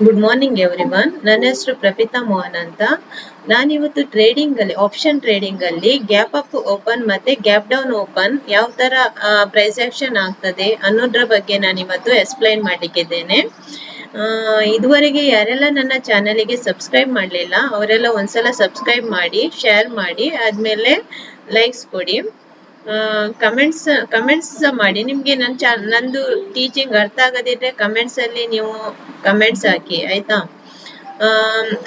Good morning everyone. ನನ್ನ ಹೆಸರು ಪ್ರಪಿತಾ ಮೋಹನ್ ಅಂತ. ನಾನಿವತ್ತು ಟ್ರೇಡಿಂಗ್ ಅಲ್ಲಿ ಆಪ್ಷನ್ ಟ್ರೇಡಿಂಗ್ ಅಲ್ಲಿ ಗ್ಯಾಪ್ ಅಪ್ ಓಪನ್ ಮತ್ತೆ ಗ್ಯಾಪ್ ಡೌನ್ ಓಪನ್ ಯಾವ ತರ ಪ್ರೈಸ್ ಆಕ್ಷನ್ ಆಗ್ತದೆ ಅನ್ನೋದ್ರ ಬಗ್ಗೆ ನಾನು ಇವತ್ತು ಎಕ್ಸ್ಪ್ಲೈನ್ ಮಾಡ್ಲಿಕ್ಕಿದ್ದೇನೆ. ಇದುವರೆಗೆ ಯಾರೆಲ್ಲ ನನ್ನ ಚಾನಲ್ಗೆ ಸಬ್ಸ್ಕ್ರೈಬ್ ಮಾಡಲಿಲ್ಲ ಅವರೆಲ್ಲ ಒಂದ್ಸಲ ಸಬ್ಸ್ಕ್ರೈಬ್ ಮಾಡಿ, ಶೇರ್ ಮಾಡಿ, ಆದ್ಮೇಲೆ ಲೈಕ್ಸ್ ಕೊಡಿ, ಕಮೆಂಟ್ಸ್ ಮಾಡಿ. ನಿಮ್ಗೆ ನಂದು ಟೀಚಿಂಗ್ ಅರ್ಥ ಆಗದಿದ್ರೆ ಕಮೆಂಟ್ಸ್ ಅಲ್ಲಿ ನೀವು ಕಮೆಂಟ್ಸ್ ಹಾಕಿ, ಆಯ್ತಾ.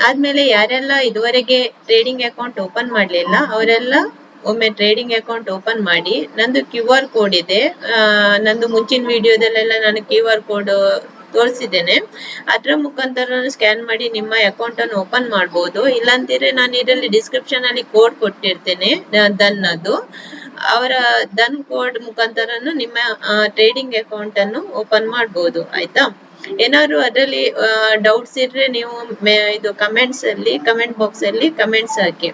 ಆದ್ಮೇಲೆ ಯಾರೆಲ್ಲ ಇದುವರೆಗೆ ಟ್ರೇಡಿಂಗ್ ಅಕೌಂಟ್ ಓಪನ್ ಮಾಡಲಿಲ್ಲ ಅವರೆಲ್ಲ ಒಮ್ಮೆ ಟ್ರೇಡಿಂಗ್ ಅಕೌಂಟ್ ಓಪನ್ ಮಾಡಿ. ನಂದು QR ಕೋಡ್ ಇದೆ. ನಂದು ಮುಂಚಿನ ವಿಡಿಯೋದಲ್ಲೆಲ್ಲ ನಾನು QR ಕೋಡ್ ತೋರಿಸಿದ್ದೇನೆ. ಅದರ ಮುಖಾಂತರ ಸ್ಕ್ಯಾನ್ ಮಾಡಿ ನಿಮ್ಮ ಅಕೌಂಟ್ ಅನ್ನು ಓಪನ್ ಮಾಡಬಹುದು. ಇಲ್ಲಾಂತಿದ್ರೆ ನಾನು ಇದರಲ್ಲಿ ಡಿಸ್ಕ್ರಿಪ್ಷನ್ ಅಲ್ಲಿ ಕೋಡ್ ಕೊಟ್ಟಿರ್ತೇನೆ, ದನ್ ಕೋಡ್ ಮುಖಾಂತರನು ನಿಮ್ಮ ಟ್ರೇಡಿಂಗ್ ಅಕೌಂಟ್ ಅನ್ನು ಓಪನ್ ಮಾಡಬಹುದು, ಆಯ್ತಾ. ಏನಾದ್ರು ಅದರಲ್ಲಿ ಡೌಟ್ಸ್ ಇದ್ರೆ ನೀವು ಇದು ಕಮೆಂಟ್ ಬಾಕ್ಸ್ ಅಲ್ಲಿ ಕಮೆಂಟ್ಸ್ ಹಾಕಿ.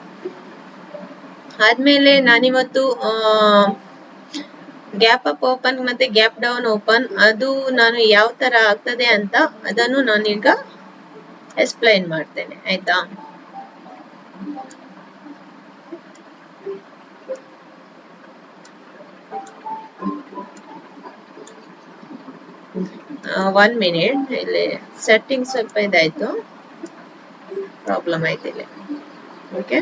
ಆದ್ಮೇಲೆ ನಾನಿವತ್ತು ಗ್ಯಾಪ್ ಅಪ್ ಓಪನ್ ಮತ್ತೆ ಗ್ಯಾಪ್ ಡೌನ್ ಓಪನ್ ಅದು ನಾನು ಯಾವ ತರ ಆಗ್ತದೆ ಅಂತ ಅದನ್ನು ನಾನೀಗ ಎಕ್ಸ್ಪ್ಲೈನ್ ಮಾಡ್ತೇನೆ, ಆಯ್ತಾ. ಒನ್ ಮಿನಿಟ್, ಇಲ್ಲಿ ಸೆಟ್ಟಿಂಗ್ ಸ್ವಲ್ಪ ಇದಾಯ್ತು, ಪ್ರಾಬ್ಲಮ್ ಆಯ್ತು ಇಲ್ಲಿ. ಓಕೆ,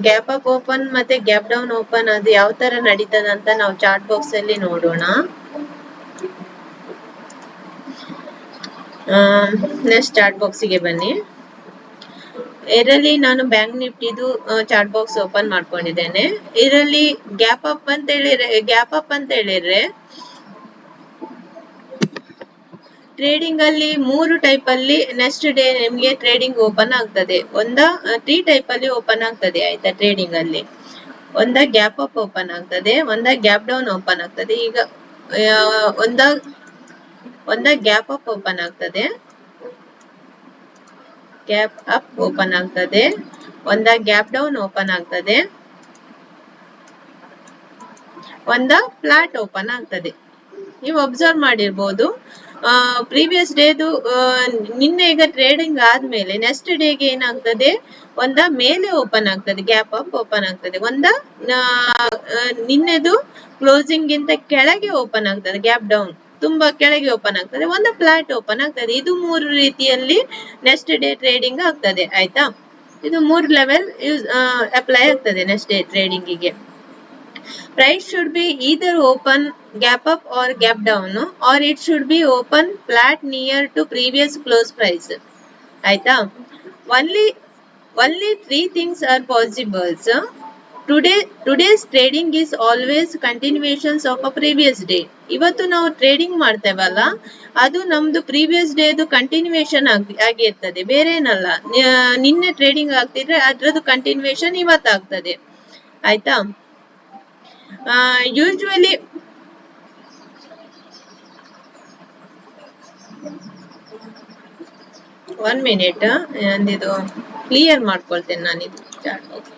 ಗ್ಯಾಪ್ ಅಪ್ ಓಪನ್ ಮತ್ತೆ ಗ್ಯಾಪ್ ಡೌನ್ ಓಪನ್ ಅದು ಯಾವ ತರ ನಡೀತದ ಅಂತ ನಾವು ಚಾರ್ಟ್ ಬಾಕ್ಸ್ ಅಲ್ಲಿ ನೋಡೋಣ. ನೆಕ್ಸ್ಟ್ ಚಾರ್ಟ್ ಬಾಕ್ಸಿಗೆ ಬನ್ನಿ. ಇದರಲ್ಲಿ ನಾನು ಬ್ಯಾಂಕ್ ನಿಫ್ಟಿದು ಚಾರ್ಟ್ ಬಾಕ್ಸ್ ಓಪನ್ ಮಾಡ್ಕೊಂಡಿದ್ದೇನೆ. ಇದರಲ್ಲಿ ಗ್ಯಾಪ್ ಅಪ್ ಅಂತ ಹೇಳಿದ್ರೆ ಟ್ರೇಡಿಂಗ್ ಅಲ್ಲಿ 3 ಟೈಪ್ ಅಲ್ಲಿ ನೆಕ್ಸ್ಟ್ ಡೇ ನಿಮ್ಗೆ ಟ್ರೇಡಿಂಗ್ ಓಪನ್ ಆಗ್ತದೆ. ತ್ರೀ ಟೈಪ್ ಅಲ್ಲಿ ಓಪನ್ ಆಗ್ತದೆ, ಆಯ್ತಾ. ಟ್ರೇಡಿಂಗ್ ಅಲ್ಲಿ ಗ್ಯಾಪ್ ಅಪ್ ಓಪನ್ ಆಗ್ತದೆ, ಗ್ಯಾಪ್ ಡೌನ್ ಓಪನ್ ಆಗ್ತದೆ. ಈಗ ಗ್ಯಾಪ್ ಅಪ್ ಓಪನ್ ಆಗ್ತದೆ, ಗ್ಯಾಪ್ ಅಪ್ ಓಪನ್ ಆಗ್ತದೆ, ಗ್ಯಾಪ್ ಡೌನ್ ಓಪನ್ ಆಗ್ತದೆ, ಫ್ಲಾಟ್ ಓಪನ್ ಆಗ್ತದೆ. ನೀವು ಅಬ್ಸರ್ವ್ ಮಾಡಿರ್ಬೋದು, ಪ್ರೀವಿಯಸ್ ಡೇದು ನಿನ್ನೆ ಈಗ ಟ್ರೇಡಿಂಗ್ ಆದ್ಮೇಲೆ ನೆಕ್ಸ್ಟ್ ಡೇಗೆ ಏನಾಗ್ತದೆ, ಮೇಲೆ ಓಪನ್ ಆಗ್ತದೆ, ಗ್ಯಾಪ್ ಅಪ್ ಓಪನ್ ಆಗ್ತದೆ, ನಿನ್ನೆದು ಕ್ಲೋಸಿಂಗ್ ಗಿಂತ ಕೆಳಗೆ ಓಪನ್ ಆಗ್ತದೆ, ಗ್ಯಾಪ್ ಡೌನ್ ತುಂಬಾ ಕೆಳಗೆ ಓಪನ್ ಆಗ್ತದೆ, ಫ್ಲಾಟ್ ಓಪನ್ ಆಗ್ತದೆ. ಇದು 3 ರೀತಿಯಲ್ಲಿ ನೆಕ್ಸ್ಟ್ ಡೇ ಟ್ರೇಡಿಂಗ್ ಆಗ್ತದೆ, ಆಯ್ತಾ. ಇದು 3 ಲೆವೆಲ್ ಅಪ್ಲೈ ಆಗ್ತದೆ ನೆಕ್ಸ್ಟ್ ಡೇ ಟ್ರೇಡಿಂಗಿಗೆ. Price should be either open gap up or gap down, or it should be open flat near to previous close price, ಆಯ್ತಾ. only 3 things are possible. Today's trading is always continuations of a previous day. ಇವತ್ತು ನಾವು trading ಮಾಡ್ತೇವಲ್ಲ, ಅದು ನಮ್ದು previous ಡೇದು continuation ಆಗಿರ್ತದೆ, ಬೇರೆ ಏನಲ್ಲ. ನಿನ್ನೆ ಟ್ರೇಡಿಂಗ್ ಆಗ್ತಿದ್ರೆ ಅದ್ರದ್ದು ಕಂಟಿನ್ಯೂಯೇಷನ್ ಇವತ್ತಾಗ್ತದೆ, ಆಯ್ತಾ. ಯೂಶುವಲಿ ಒನ್ ಮಿನಿಟ್, ನಂದಿದು ಕ್ಲಿಯರ್ ಮಾಡ್ಕೊಳ್ತೇನೆ ನಾನಿದು ಚಾರ್ಟ್ ಬಾಕ್ಸ್.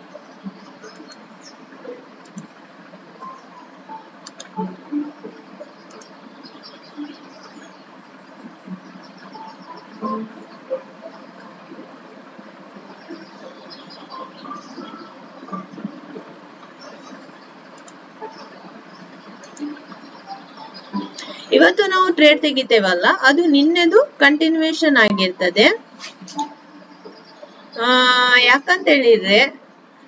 ಇವತ್ತು ನಾವು ಟ್ರೇಡ್ ತೆಗಿತೇವಲ್ಲ, ಅದು ನಿನ್ನೆದು ಕಂಟಿನ್ಯೂಯೇಷನ್ ಆಗಿರ್ತದೆ. ಯಾಕಂತ ಹೇಳಿದ್ರೆ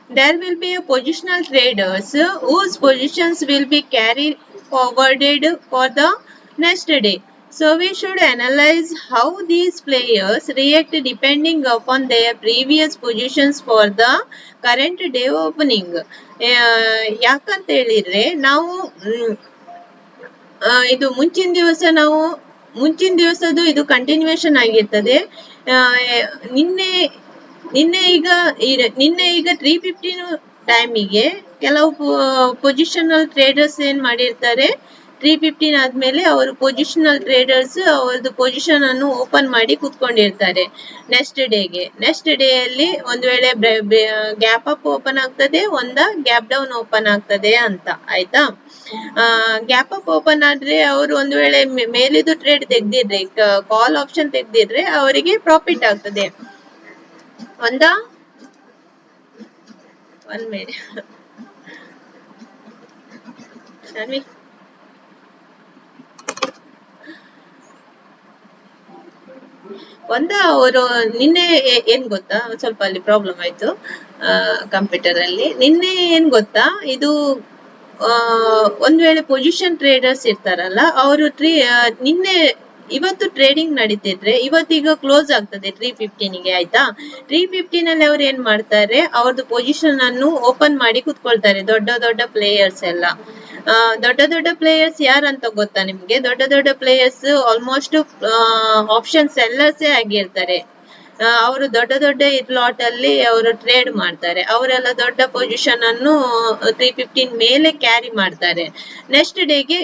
there will be a positional traders whose positions will be carried forwarded for the next day. So we should analyze how these players react depending upon their previous positions for the current day opening. ಯಾಕಂತ ಹೇಳಿದ್ರೆ ನಾವು ಇದು ಮುಂಚಿನ ದಿವಸದು ಇದು continuation ಆಗಿರ್ತದೆ. ನಿನ್ನೆ ಈಗ 3:15 ಟೈಮಿಗೆ ಕೆಲವು ಪೊಸಿಷನಲ್ ಟ್ರೇಡರ್ಸ್ ಏನ್ ಮಾಡಿರ್ತಾರೆ, 3:15 ಆದ್ಮೇಲೆ ಅವರು ಪೊಸಿಷನಲ್ ಟ್ರೇಡರ್ಸ್ ಅವ್ರದ್ದು ಪೊಸಿಷನ್ ಅನ್ನು ಓಪನ್ ಮಾಡಿ ಕುತ್ಕೊಂಡಿರ್ತಾರೆ ನೆಕ್ಸ್ಟ್ ಡೇ ಅಲ್ಲಿ ಒಂದ್ ವೇಳೆ ಗ್ಯಾಪ್ ಅಪ್ ಓಪನ್ ಆಗ್ತದೆ ಗ್ಯಾಪ್ ಡೌನ್ ಓಪನ್ ಆಗ್ತದೆ ಅಂತ ಆಯ್ತಾ. ಗ್ಯಾಪ್ ಅಪ್ ಓಪನ್ ಆದ್ರೆ ಅವರು ಒಂದ್ ವೇಳೆ ಮೇಲಿದು ಟ್ರೇಡ್ ತೆಗ್ದಿದ್ರೆ ಕಾಲ್ ಆಪ್ಷನ್ ತೆಗ್ದಿದ್ರೆ ಅವರಿಗೆ ಪ್ರಾಫಿಟ್ ಆಗ್ತದೆ. ಒಂದ ಅವರು ನಿನ್ನೆ ಏನ್ ಗೊತ್ತಾ, ಸ್ವಲ್ಪ ಅಲ್ಲಿ ಪ್ರಾಬ್ಲಮ್ ಆಯ್ತು ಕಂಪ್ಯೂಟರ್ ಅಲ್ಲಿ. ನಿನ್ನೆ ಏನ್ ಗೊತ್ತಾ, ಇದು ಒಂದ್ ವೇಳೆ ಪೊಸಿಷನ್ ಟ್ರೇಡರ್ಸ್ ಇರ್ತಾರಲ್ಲ ಅವರು ನಿನ್ನೆ ಇವತ್ತು ಟ್ರೇಡಿಂಗ್ ನಡೀತಿದ್ರೆ ಇವತ್ತೀಗ ಕ್ಲೋಸ್ ಆಗ್ತದೆ 3:15 ಗೆ ಆಯ್ತಾ. 3:15 ಅಲ್ಲಿ ಅವ್ರು ಏನ್ ಮಾಡ್ತಾರೆ, ಅವ್ರದ್ದು ಪೊಸಿಷನ್ ಅನ್ನು ಓಪನ್ ಮಾಡಿ ಕುತ್ಕೊಳ್ತಾರೆ ದೊಡ್ಡ ಪ್ಲೇಯರ್ಸ್ ಎಲ್ಲ. ದೊಡ್ಡ ಪ್ಲೇಯರ್ಸ್ ಯಾರಂತ ಗೊತ್ತಾ ನಿಮ್ಗೆ? ದೊಡ್ಡ ಪ್ಲೇಯರ್ಸ್ ಆಲ್ಮೋಸ್ಟ್ ಆಪ್ಷನ್ ಸೆಲ್ಲರ್ಸೇ ಆಗಿರ್ತಾರೆ. ಅವರು ದೊಡ್ಡ ಲಾಟ್ ಅಲ್ಲಿ ಅವರು ಟ್ರೇಡ್ ಮಾಡ್ತಾರೆ. ಅವರೆಲ್ಲ ದೊಡ್ಡ ಪೊಸಿಷನ್ ಅನ್ನು 3:15 ಮೇಲೆ ಕ್ಯಾರಿ ಮಾಡ್ತಾರೆ. ನೆಕ್ಸ್ಟ್ ಡೇಗೆ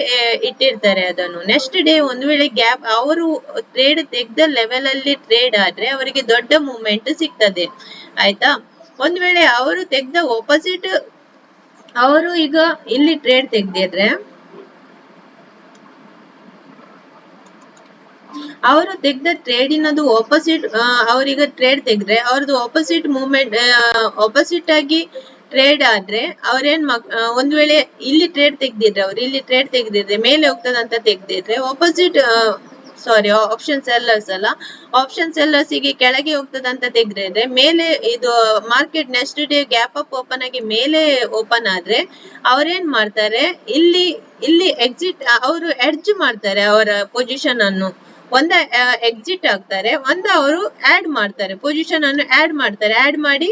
ಇಟ್ಟಿರ್ತಾರೆ ಅದನ್ನು. ನೆಕ್ಸ್ಟ್ ಡೇ ಒಂದು ವೇಳೆ ಗ್ಯಾಪ್ ಅವರು ಟ್ರೇಡ್ ತೆಗೆದ ಲೆವೆಲ್ ಅಲ್ಲಿ ಟ್ರೇಡ್ ಆದ್ರೆ ಅವರಿಗೆ ದೊಡ್ಡ ಮೂವ್ಮೆಂಟ್ ಸಿಗ್ತದೆ ಆಯ್ತಾ. ಒಂದ್ ವೇಳೆ ಅವರು ತೆಗೆದ ಆಪೋಸಿಟ್, ಅವರು ಈಗ ಇಲ್ಲಿ ಟ್ರೇಡ್ ತೆಗ್ದಿದ್ರೆ ಅವರು ತೆಗ್ದ ಟ್ರೇಡಿನದು ಆಪೋಸಿಟ್, ಅವರೀಗ ಟ್ರೇಡ್ ತೆಗೆದ್ರೆ ಅವ್ರದ್ದು ಆಪೋಸಿಟ್ ಮೂವ್ಮೆಂಟ್ ಆಪೋಸಿಟ್ ಆಗಿ ಟ್ರೇಡ್ ಆದ್ರೆ ಅವ್ರೇನ್ ಒಂದ್ ವೇಳೆ ಇಲ್ಲಿ ಟ್ರೇಡ್ ತೆಗ್ದಿದ್ರೆ ಮೇಲೆ ಹೋಗ್ತದಂತ ತೆಗ್ದಿದ್ರೆ ಆಪೋಸಿಟ್ ಆಪ್ಷನ್ ಸೆಲ್ಲರ್ಸ್ ಅಲ್ಲ, ಆಪ್ಷನ್ ಸೆಲ್ಲರ್ಸ್ ಗೆ ಕೆಳಗೆ ಹೋಗ್ತದಂತ ತೆಗ್ದಿದ್ರೆ ಮೇಲೆ ಇದು market next day gap up open ಆಗಿ ಮೇಲೆ ಓಪನ್ ಆದ್ರೆ ಅವ್ರೇನ್ ಮಾಡ್ತಾರೆ, ಇಲ್ಲಿ ಎಕ್ಸಿಟ್ ಅವರು ಎಡ್ಜ್ ಮಾಡ್ತಾರೆ ಅವರ ಪೊಸಿಷನ್ ಅನ್ನು. ಎಕ್ಸಿಟ್ ಆಗ್ತಾರೆ, ಅವರು ಆಡ್ ಮಾಡ್ತಾರೆ, ಪೊಸಿಷನ್ ಅನ್ನು ಆಡ್ ಮಾಡಿ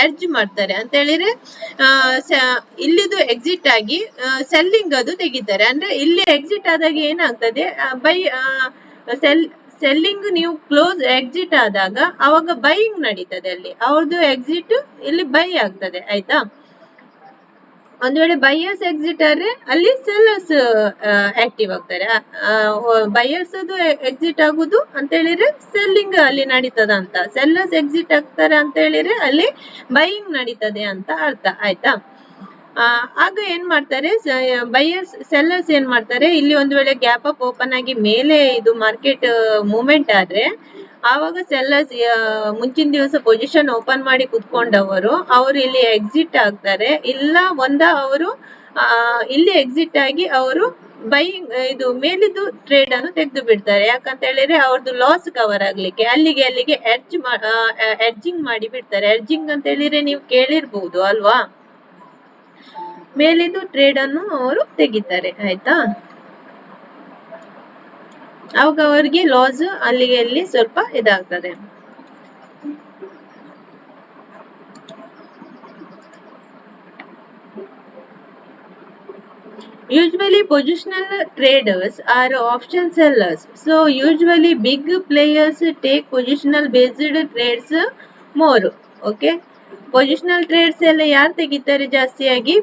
ಎಡ್ಜ್ ಮಾಡ್ತಾರೆ ಅಂತ ಹೇಳಿದ್ರೆ ಇಲ್ಲಿದು ಎಕ್ಸಿಟ್ ಆಗಿ ಸೆಲ್ಲಿಂಗ್ ಅದು ತೆಗಿತಾರೆ. ಅಂದ್ರೆ ಇಲ್ಲಿ ಎಕ್ಸಿಟ್ ಆದಾಗ ಏನಾಗ್ತದೆ, ಸೆಲ್ಲಿಂಗ್ ನೀವು ಕ್ಲೋಸ್ ಎಕ್ಸಿಟ್ ಆದಾಗ ಅವಾಗ ಬೈಯಿಂಗ್ ನಡೀತದೆ. ಅಲ್ಲಿ ಅವ್ರದ್ದು ಎಕ್ಸಿಟ್ ಇಲ್ಲಿ ಬೈ ಆಗ್ತದೆ ಆಯ್ತಾ. ಒಂದ್ ವೇಳೆ ಬೈಯರ್ಸ್ ಎಕ್ಸಿಟ್ ಆದ್ರೆ ಅಲ್ಲಿ ಸೆಲ್ಲರ್ಸ್ ಆಕ್ಟಿವ್ ಆಗ್ತಾರೆ. ಬೈಯರ್ಸ್ ಎಕ್ಸಿಟ್ ಆಗುದು ಅಂತ ಹೇಳಿದ್ರೆ ಸೆಲ್ಲಿಂಗ್ ಅಲ್ಲಿ ನಡೀತದ ಅಂತ, ಸೆಲ್ಲರ್ಸ್ ಎಕ್ಸಿಟ್ ಆಗ್ತಾರೆ ಅಂತ ಹೇಳಿದ್ರೆ ಅಲ್ಲಿ ಬೈಯಿಂಗ್ ನಡೀತದೆ ಅಂತ ಅರ್ಥ ಆಯ್ತಾ. ಆಗ ಏನ್ ಮಾಡ್ತಾರೆ, ಸೆಲ್ಲರ್ಸ್ ಏನ್ ಮಾಡ್ತಾರೆ, ಇಲ್ಲಿ ಒಂದ್ ವೇಳೆ ಗ್ಯಾಪ್ ಅಪ್ ಓಪನ್ ಆಗಿ ಮೇಲೆ ಇದು ಮಾರ್ಕೆಟ್ ಮೂವ್ಮೆಂಟ್ ಆದ್ರೆ ಆವಾಗ ಸೆಲ್ಲರ್ಸ್ ಮುಂಚಿನ ದಿವಸ ಪೊಸಿಷನ್ ಓಪನ್ ಮಾಡಿ ಕುತ್ಕೊಂಡವರು ಅವರು ಇಲ್ಲಿ ಎಕ್ಸಿಟ್ ಆಗ್ತಾರೆ. ಇಲ್ಲ ಅವರು ಇಲ್ಲಿ ಎಕ್ಸಿಟ್ ಆಗಿ ಅವರು ಬೈಯಿಂಗ್ ಇದು ಮೇಲಿದ್ದು ಟ್ರೇಡ್ ಅನ್ನು ತೆಗೆದು ಬಿಡ್ತಾರೆ. ಯಾಕಂತ ಹೇಳಿದ್ರೆ ಅವ್ರದ್ದು ಲಾಸ್ ಕವರ್ ಆಗ್ಲಿಕ್ಕೆ ಅಲ್ಲಿಗೆ ಎಡ್ಜಿಂಗ್ ಮಾಡಿ ಬಿಡ್ತಾರೆ. ಎಡ್ಜಿಂಗ್ ಅಂತ ಹೇಳಿದ್ರೆ ನೀವು ಕೇಳಿರ್ಬಹುದು ಅಲ್ವಾ, ಮೇಲಿದ್ದು ಟ್ರೇಡ್ ಅನ್ನು ಅವರು ತೆಗಿತಾರೆ ಆಯ್ತಾ. ಅವಾಗ ಅವರಿಗೆ ಲಾಸ್ ಅಲ್ಲಿ ಸ್ವಲ್ಪ ಇದಾಗ್ತದೆ. Usually positional traders are option sellers. So usually big players take positional based trades more. Okay. Positional trades ಎಲ್ಲ ಯಾರು ತೆಗಿತಾರೆ ಜಾಸ್ತಿಯಾಗಿ,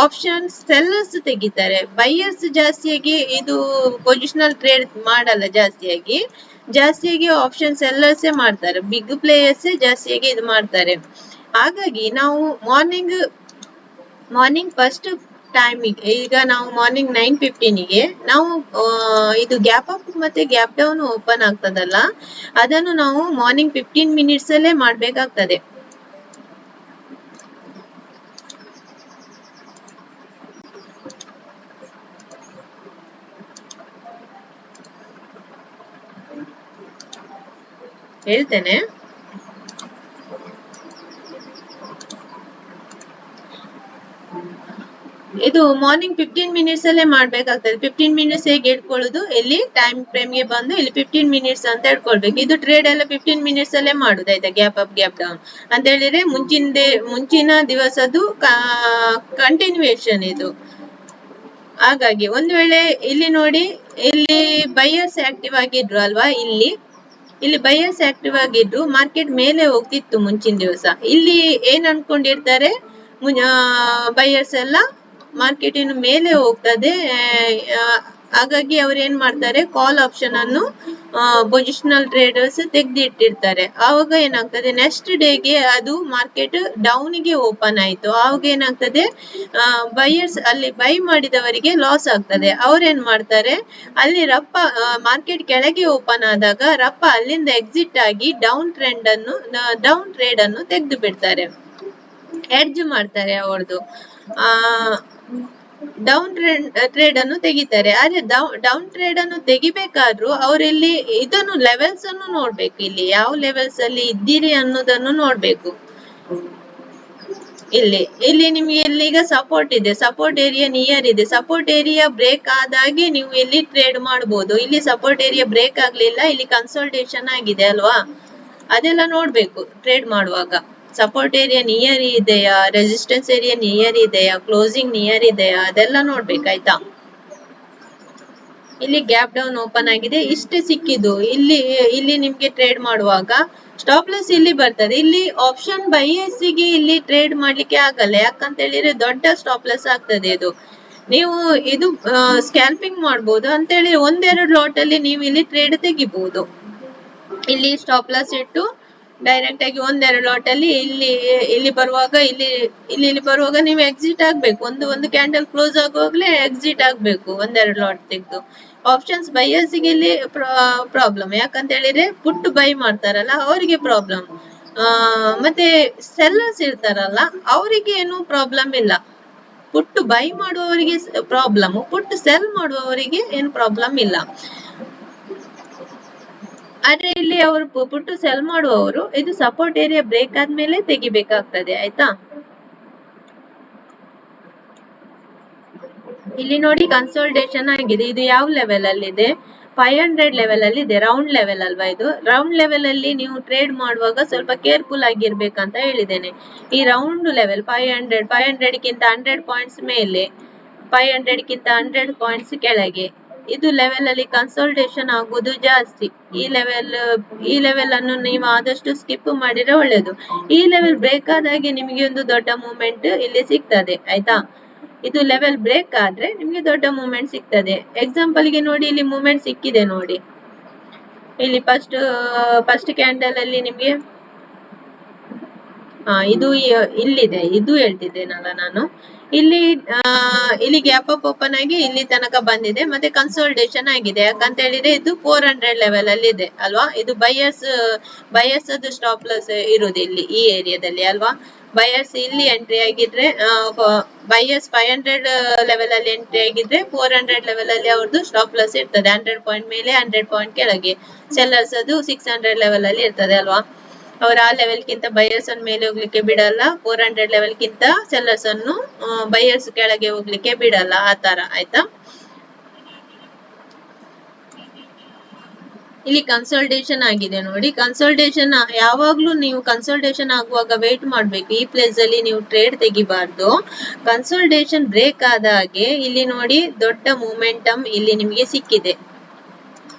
ಆಪ್ಷನ್ ಸೆಲ್ಲರ್ಸ್ ತೆಗಿತಾರೆ. ಬೈಯರ್ಸ್ ಜಾಸ್ತಿಯಾಗಿ ಇದು ಪೊಸಿಷನಲ್ ಟ್ರೇಡ್ ಮಾಡಲ್ಲ. ಜಾಸ್ತಿಯಾಗಿ ಆಪ್ಷನ್ ಸೆಲ್ಲರ್ಸೇ ಮಾಡ್ತಾರೆ. ಬಿಗ್ ಪ್ಲೇಯರ್ಸ್ ಜಾಸ್ತಿಯಾಗಿ ಇದು ಮಾಡ್ತಾರೆ. ಹಾಗಾಗಿ ನಾವು ಮಾರ್ನಿಂಗ್ ಫಸ್ಟ್ ಟೈಮಿಗೆ, ಈಗ ನಾವು ಮಾರ್ನಿಂಗ್ 9:15 ನಾವು ಇದು ಗ್ಯಾಪ್ ಅಪ್ ಮತ್ತೆ ಗ್ಯಾಪ್ ಡೌನ್ ಓಪನ್ ಆಗ್ತದಲ್ಲ, ಅದನ್ನು ನಾವು ಮಾರ್ನಿಂಗ್ 15 ಮಿನಿಟ್ಸ್ ಅಲ್ಲೇ ಮಾಡ್ಬೇಕಾಗ್ತದೆ. ಹೇಳ್ತೇನೆ. ಇದು ಮಾರ್ನಿಂಗ್ 15 ಮಿನಿಟ್ಸ್ ಅಲ್ಲೇ ಮಾಡ್ಬೇಕಾಗ್ತದೆ. 15 ಮಿನಿಟ್ಸ್ ಹೇಗೆ ಇಟ್ಕೊಳ್ಳೋದು, ಇಲ್ಲಿ ಟೈಮ್ ಫ್ರೇಮ್ಗೆ ಬಂದು ಇಲ್ಲಿ 15 ಮಿನಿಟ್ಸ್ ಅಂತ ಇಟ್ಕೊಳ್ಬೇಕು. ಇದು ಟ್ರೇಡ್ ಎಲ್ಲ 15 ಮಿನಿಟ್ಸ್ ಅಲ್ಲೇ ಮಾಡುದು ಆಯ್ತಾ. ಗ್ಯಾಪ್ ಅಪ್ ಗ್ಯಾಪ್ ಡೌನ್ ಅಂತ ಹೇಳಿದ್ರೆ ಮುಂಚಿನ ದಿವಸದ್ದು ಕಂಟಿನ್ಯೂಯೇಷನ್ ಇದು. ಹಾಗಾಗಿ ಒಂದ್ ವೇಳೆ ಇಲ್ಲಿ ನೋಡಿ, ಇಲ್ಲಿ ಬೈಯರ್ಸ್ ಆಕ್ಟಿವ್ ಆಗಿದ್ರು ಅಲ್ವಾ, ಇಲ್ಲಿ ಬೈಯರ್ಸ್ ಆಕ್ಟಿವ್ ಆಗಿದ್ರು, ಮಾರ್ಕೆಟ್ ಮೇಲೆ ಹೋಗ್ತಿತ್ತು ಮುಂಚಿನ ದಿವಸ. ಇಲ್ಲಿ ಏನ್ ಅನ್ಕೊಂಡಿರ್ತಾರೆ ಬೈಯರ್ಸ್ ಎಲ್ಲ, ಮಾರ್ಕೆಟಿನ ಮೇಲೆ ಹೋಗ್ತದೆ. ಹಾಗಾಗಿ ಅವ್ರು ಏನ್ ಮಾಡ್ತಾರೆ, ಕಾಲ್ ಆಪ್ಷನ್ ಅನ್ನು ಪೊಸಿಷನಲ್ ಟ್ರೇಡರ್ಸ್ ತೆಗ್ದಿಟ್ಟಿರ್ತಾರೆ. ಆವಾಗ ಏನಾಗ್ತದೆ, ನೆಕ್ಸ್ಟ್ ಡೇಗೆ ಅದು ಮಾರ್ಕೆಟ್ ಡೌನ್ ಗೆ ಓಪನ್ ಆಯ್ತು, ಆವಾಗ ಏನಾಗ್ತದೆ, ಬೈಯರ್ಸ್ ಅಲ್ಲಿ ಬೈ ಮಾಡಿದವರಿಗೆ ಲಾಸ್ ಆಗ್ತದೆ. ಅವ್ರೇನ್ ಮಾಡ್ತಾರೆ, ಅಲ್ಲಿ ರಪ್ಪ ಮಾರ್ಕೆಟ್ ಕೆಳಗೆ ಓಪನ್ ಆದಾಗ ರಪ್ಪ ಅಲ್ಲಿಂದ ಎಕ್ಸಿಟ್ ಆಗಿ ಡೌನ್ ಟ್ರೇಡ್ ಅನ್ನು ತೆಗೆದು ಬಿಡ್ತಾರೆ, ಎಡ್ಜ್ ಮಾಡ್ತಾರೆ ಅವ್ರದ್ದು. ಡೌನ್ ಟ್ರೇಡ್ ಅನ್ನು ತೆಗಿತಾರೆ. ಆದ್ರೆ ಡೌನ್ ಟ್ರೇಡ್ ಅನ್ನು ತೆಗಿಬೇಕಾದ್ರೂ ಅವರಿಲ್ಲಿ ಇದನ್ನು ಲೆವೆಲ್ಸ್ ಅನ್ನು ನೋಡ್ಬೇಕು, ಇಲ್ಲಿ ಯಾವ ಲೆವೆಲ್ಸ್ ಅಲ್ಲಿ ಇದ್ದೀರಿ ಅನ್ನೋದನ್ನು ನೋಡ್ಬೇಕು. ಇಲ್ಲಿ ನಿಮ್ಗೆ ಈಗ ಸಪೋರ್ಟ್ ಇದೆ, ಸಪೋರ್ಟ್ ಏರಿಯಾ ನಿಯರ್ ಇದೆ, ಸಪೋರ್ಟ್ ಏರಿಯಾ ಬ್ರೇಕ್ ಆದಾಗೆ ನೀವು ಇಲ್ಲಿ ಟ್ರೇಡ್ ಮಾಡಬಹುದು. ಇಲ್ಲಿ ಸಪೋರ್ಟ್ ಏರಿಯಾ ಬ್ರೇಕ್ ಆಗ್ಲಿಲ್ಲ, ಇಲ್ಲಿ ಕನ್ಸಲ್ಟೇಷನ್ ಆಗಿದೆ ಅಲ್ವಾ, ಅದೆಲ್ಲ ನೋಡ್ಬೇಕು ಟ್ರೇಡ್ ಮಾಡುವಾಗ. ಸಪೋರ್ಟ್ ಏರಿಯಾ ನಿಯರ್ ಇದೆಯಾ, ರೆಸಿಸ್ಟೆನ್ಸ್ ಏರಿಯಾ ನಿಯರ್ ಇದೆಯಾ, ಕ್ಲೋಸಿಂಗ್ ನಿಯರ್ ಇದೆಯಾ, ಅದೆಲ್ಲ ನೋಡ್ಬೇಕಾಯ್ತಾ. ಇಲ್ಲಿ ಗ್ಯಾಪ್ ಡೌನ್ ಓಪನ್ ಆಗಿದೆ, ಇಷ್ಟೇ ಸಿಕ್ಕಿದ್ದು. ಇಲ್ಲಿ ನಿಮ್ಗೆ ಟ್ರೇಡ್ ಮಾಡುವಾಗ ಸ್ಟಾಪ್ ಲಾಸ್ ಇಲ್ಲಿ ಬರ್ತದೆ. ಇಲ್ಲಿ ಆಪ್ಷನ್ ಬೈಯರ್ಸ್ ಗೆ ಇಲ್ಲಿ ಟ್ರೇಡ್ ಮಾಡ್ಲಿಕ್ಕೆ ಆಗಲ್ಲ, ಯಾಕಂತ ಹೇಳಿದ್ರೆ ದೊಡ್ಡ ಸ್ಟಾಪ್ ಲಾಸ್ ಆಗ್ತದೆ ಇದು. ನೀವು ಇದು ಸ್ಕ್ಯಾಲ್ಪಿಂಗ್ ಮಾಡ್ಬೋದು ಅಂತ ಹೇಳಿ ಒಂದೆರಡು ಲಾಟ್ ಅಲ್ಲಿ ನೀವು ಇಲ್ಲಿ ಟ್ರೇಡ್ ತೆಗಿಬಹುದು. ಇಲ್ಲಿ ಸ್ಟಾಪ್ ಲಾಸ್ ಇಟ್ಟು ಡೈರೆಕ್ಟ್ ಆಗಿ ಒಂದೆರಡು ಲಾಟ್ ಅಲ್ಲಿ ಇಲ್ಲಿ ಬರುವಾಗ ಇಲ್ಲಿ ಬರುವಾಗ ನೀವು ಎಕ್ಸಿಟ್ ಆಗ್ಬೇಕು. ಒಂದು ಕ್ಯಾಂಡಲ್ ಕ್ಲೋಸ್ ಆಗುವಾಗ್ಲೇ ಎಕ್ಸಿಟ್ ಆಗ್ಬೇಕು, ಒಂದೆರಡು ಲಾಟ್ ತೆಗೆದು. ಆಪ್ಷನ್ಸ್ ಬೈಯರ್ಸ್ ಗೆ ಇಲ್ಲಿ ಪ್ರಾಬ್ಲಮ್, ಯಾಕಂತ ಹೇಳಿದ್ರೆ ಪುಟ್ ಬೈ ಮಾಡ್ತಾರಲ್ಲ ಅವರಿಗೆ ಪ್ರಾಬ್ಲಮ್. ಮತ್ತೆ ಸೆಲ್ಲರ್ಸ್ ಇರ್ತಾರಲ್ಲ ಅವರಿಗೆ ಏನು ಪ್ರಾಬ್ಲಮ್ ಇಲ್ಲ. ಪುಟ್ ಬೈ ಮಾಡುವವರಿಗೆ ಪ್ರಾಬ್ಲಮ್, ಪುಟ್ ಸೆಲ್ ಮಾಡುವವರಿಗೆ ಏನು ಪ್ರಾಬ್ಲಮ್ ಇಲ್ಲ. ಆದ್ರೆ ಇಲ್ಲಿ ಅವರು ಪುಟ್ಟು ಸೆಲ್ ಮಾಡುವವರು ಇದು ಸಪೋರ್ಟ್ ಏರಿಯಾ ಬ್ರೇಕ್ ಆದ್ಮೇಲೆ ತೆಗಿಬೇಕಾಗ್ತದೆ, ಆಯ್ತಾ. ಇಲ್ಲಿ ನೋಡಿ ಕನ್ಸಲ್ಟೇಷನ್ ಆಗಿದೆ. ಇದು ಯಾವ ಲೆವೆಲ್ ಅಲ್ಲಿ ಇದೆ, 500 ಲೆವೆಲ್ ಅಲ್ಲಿ ಇದೆ. ರೌಂಡ್ ಲೆವೆಲ್ ಅಲ್ವಾ ಇದು. ರೌಂಡ್ ಲೆವೆಲ್ ಅಲ್ಲಿ ನೀವು ಟ್ರೇಡ್ ಮಾಡುವಾಗ ಸ್ವಲ್ಪ ಕೇರ್ಫುಲ್ ಆಗಿರ್ಬೇಕಂತ ಹೇಳಿದ್ದೇನೆ. ಈ ರೌಂಡ್ ಲೆವೆಲ್ 500 ಗಿಂತ 100 ಪಾಯಿಂಟ್ಸ್ ಮೇಲೆ, 500 ಗಿಂತ 100 ಪಾಯಿಂಟ್ಸ್ ಕೆಳಗೆ ಇದು ಲೆವೆಲ್ ಅಲ್ಲಿ ಕನ್ಸಲ್ಟೇಷನ್ ಆಗುವುದು ಜಾಸ್ತಿ. ಈ ಲೆವೆಲ್ ಅನ್ನು ನೀವು ಆದಷ್ಟು ಸ್ಕಿಪ್ ಮಾಡಿದ್ರೆ ಒಳ್ಳೇದು. ಈ ಲೆವೆಲ್ ಬ್ರೇಕ್ ಆದಾಗೆ ನಿಮಗೆ ಒಂದು ದೊಡ್ಡ ಮೂವ್ಮೆಂಟ್ ಇಲ್ಲಿ ಸಿಗ್ತದೆ, ಆಯ್ತಾ. ಇದು ಲೆವೆಲ್ ಬ್ರೇಕ್ ಆದ್ರೆ ನಿಮ್ಗೆ ದೊಡ್ಡ ಮೂವ್ಮೆಂಟ್ ಸಿಗ್ತದೆ. ಎಕ್ಸಾಂಪಲ್ ಗೆ ನೋಡಿ, ಇಲ್ಲಿ ಮೂವ್ಮೆಂಟ್ ಸಿಕ್ಕಿದೆ ನೋಡಿ. ಇಲ್ಲಿ ಫಸ್ಟ್ ಕ್ಯಾಂಡಲ್ ಅಲ್ಲಿ ನಿಮ್ಗೆ ಇದು ಇಲ್ಲಿದೆ, ಇದು ಹೇಳ್ತಿದ್ದೇನಲ್ಲ ನಾನು. ಇಲ್ಲಿ ಗ್ಯಾಪ್ ಅಪ್ ಓಪನ್ ಆಗಿ ಇಲ್ಲಿ ತನಕ ಬಂದಿದೆ, ಮತ್ತೆ ಕನ್ಸಲ್ಟೇಷನ್ ಆಗಿದೆ. ಯಾಕಂತ ಹೇಳಿದ್ರೆ ಇದು 400 ಲೆವೆಲ್ ಅಲ್ಲಿ ಇದೆ ಅಲ್ವಾ. ಇದು ಬೈಯರ್ಸ್ ಅದು ಸ್ಟಾಪ್ ಲಾಸ್ ಇರುವುದು ಇಲ್ಲಿ ಈ ಏರಿಯಾದಲ್ಲಿ ಅಲ್ವಾ. ಬೈಯರ್ಸ್ ಇಲ್ಲಿ ಎಂಟ್ರಿ ಆಗಿದ್ರೆ, ಬೈಯರ್ಸ್ 500 ಲೆವೆಲ್ ಅಲ್ಲಿ ಎಂಟ್ರಿ ಆಗಿದ್ರೆ 400 ಲೆವೆಲ್ ಅಲ್ಲಿ ಅವ್ರದ್ದು ಸ್ಟಾಪ್ ಲಾಸ್ ಇರ್ತದೆ. 100 ಪಾಯಿಂಟ್ ಮೇಲೆ 100 ಪಾಯಿಂಟ್ ಕೆಳಗೆ. ಸೆಲ್ಲರ್ಸ್ ಅದು 600 ಲೆವೆಲ್ ಅಲ್ಲಿ ಇರ್ತದೆ ಅಲ್ವಾ. ಅವ್ರು ಆ ಲೆವೆಲ್ ಗಿಂತ ಬೈಯರ್ಸ್ ಅನ್ನು ಮೇಲೆ ಹೋಗ್ಲಿಕ್ಕೆ ಬಿಡಲ್ಲ, 400 ಲೆವೆಲ್ ಗಿಂತ ಸೆಲ್ಲರ್ಸ್ ಅನ್ನು ಬೈಯರ್ಸ್ ಕೆಳಗೆ ಹೋಗ್ಲಿಕ್ಕೆ ಬಿಡಲ್ಲ, ಆ ತರ, ಆಯ್ತಾ. ಇಲ್ಲಿ ಕನ್ಸಲ್ಟೇಷನ್ ಆಗಿದೆ ನೋಡಿ. ಕನ್ಸಲ್ಟೇಷನ್ ಯಾವಾಗ್ಲೂ ನೀವು ಕನ್ಸಲ್ಟೇಷನ್ ಆಗುವಾಗ ವೇಟ್ ಮಾಡ್ಬೇಕು. ಈ ಪ್ಲೇಸ್ ಅಲ್ಲಿ ನೀವು ಟ್ರೇಡ್ ತೆಗಿಬಾರ್ದು. ಕನ್ಸಲ್ಟೇಷನ್ ಬ್ರೇಕ್ ಆದ ಹಾಗೆ ಇಲ್ಲಿ ನೋಡಿ ದೊಡ್ಡ ಮೂಮೆಂಟಮ್ ಇಲ್ಲಿ ನಿಮಗೆ ಸಿಕ್ಕಿದೆ,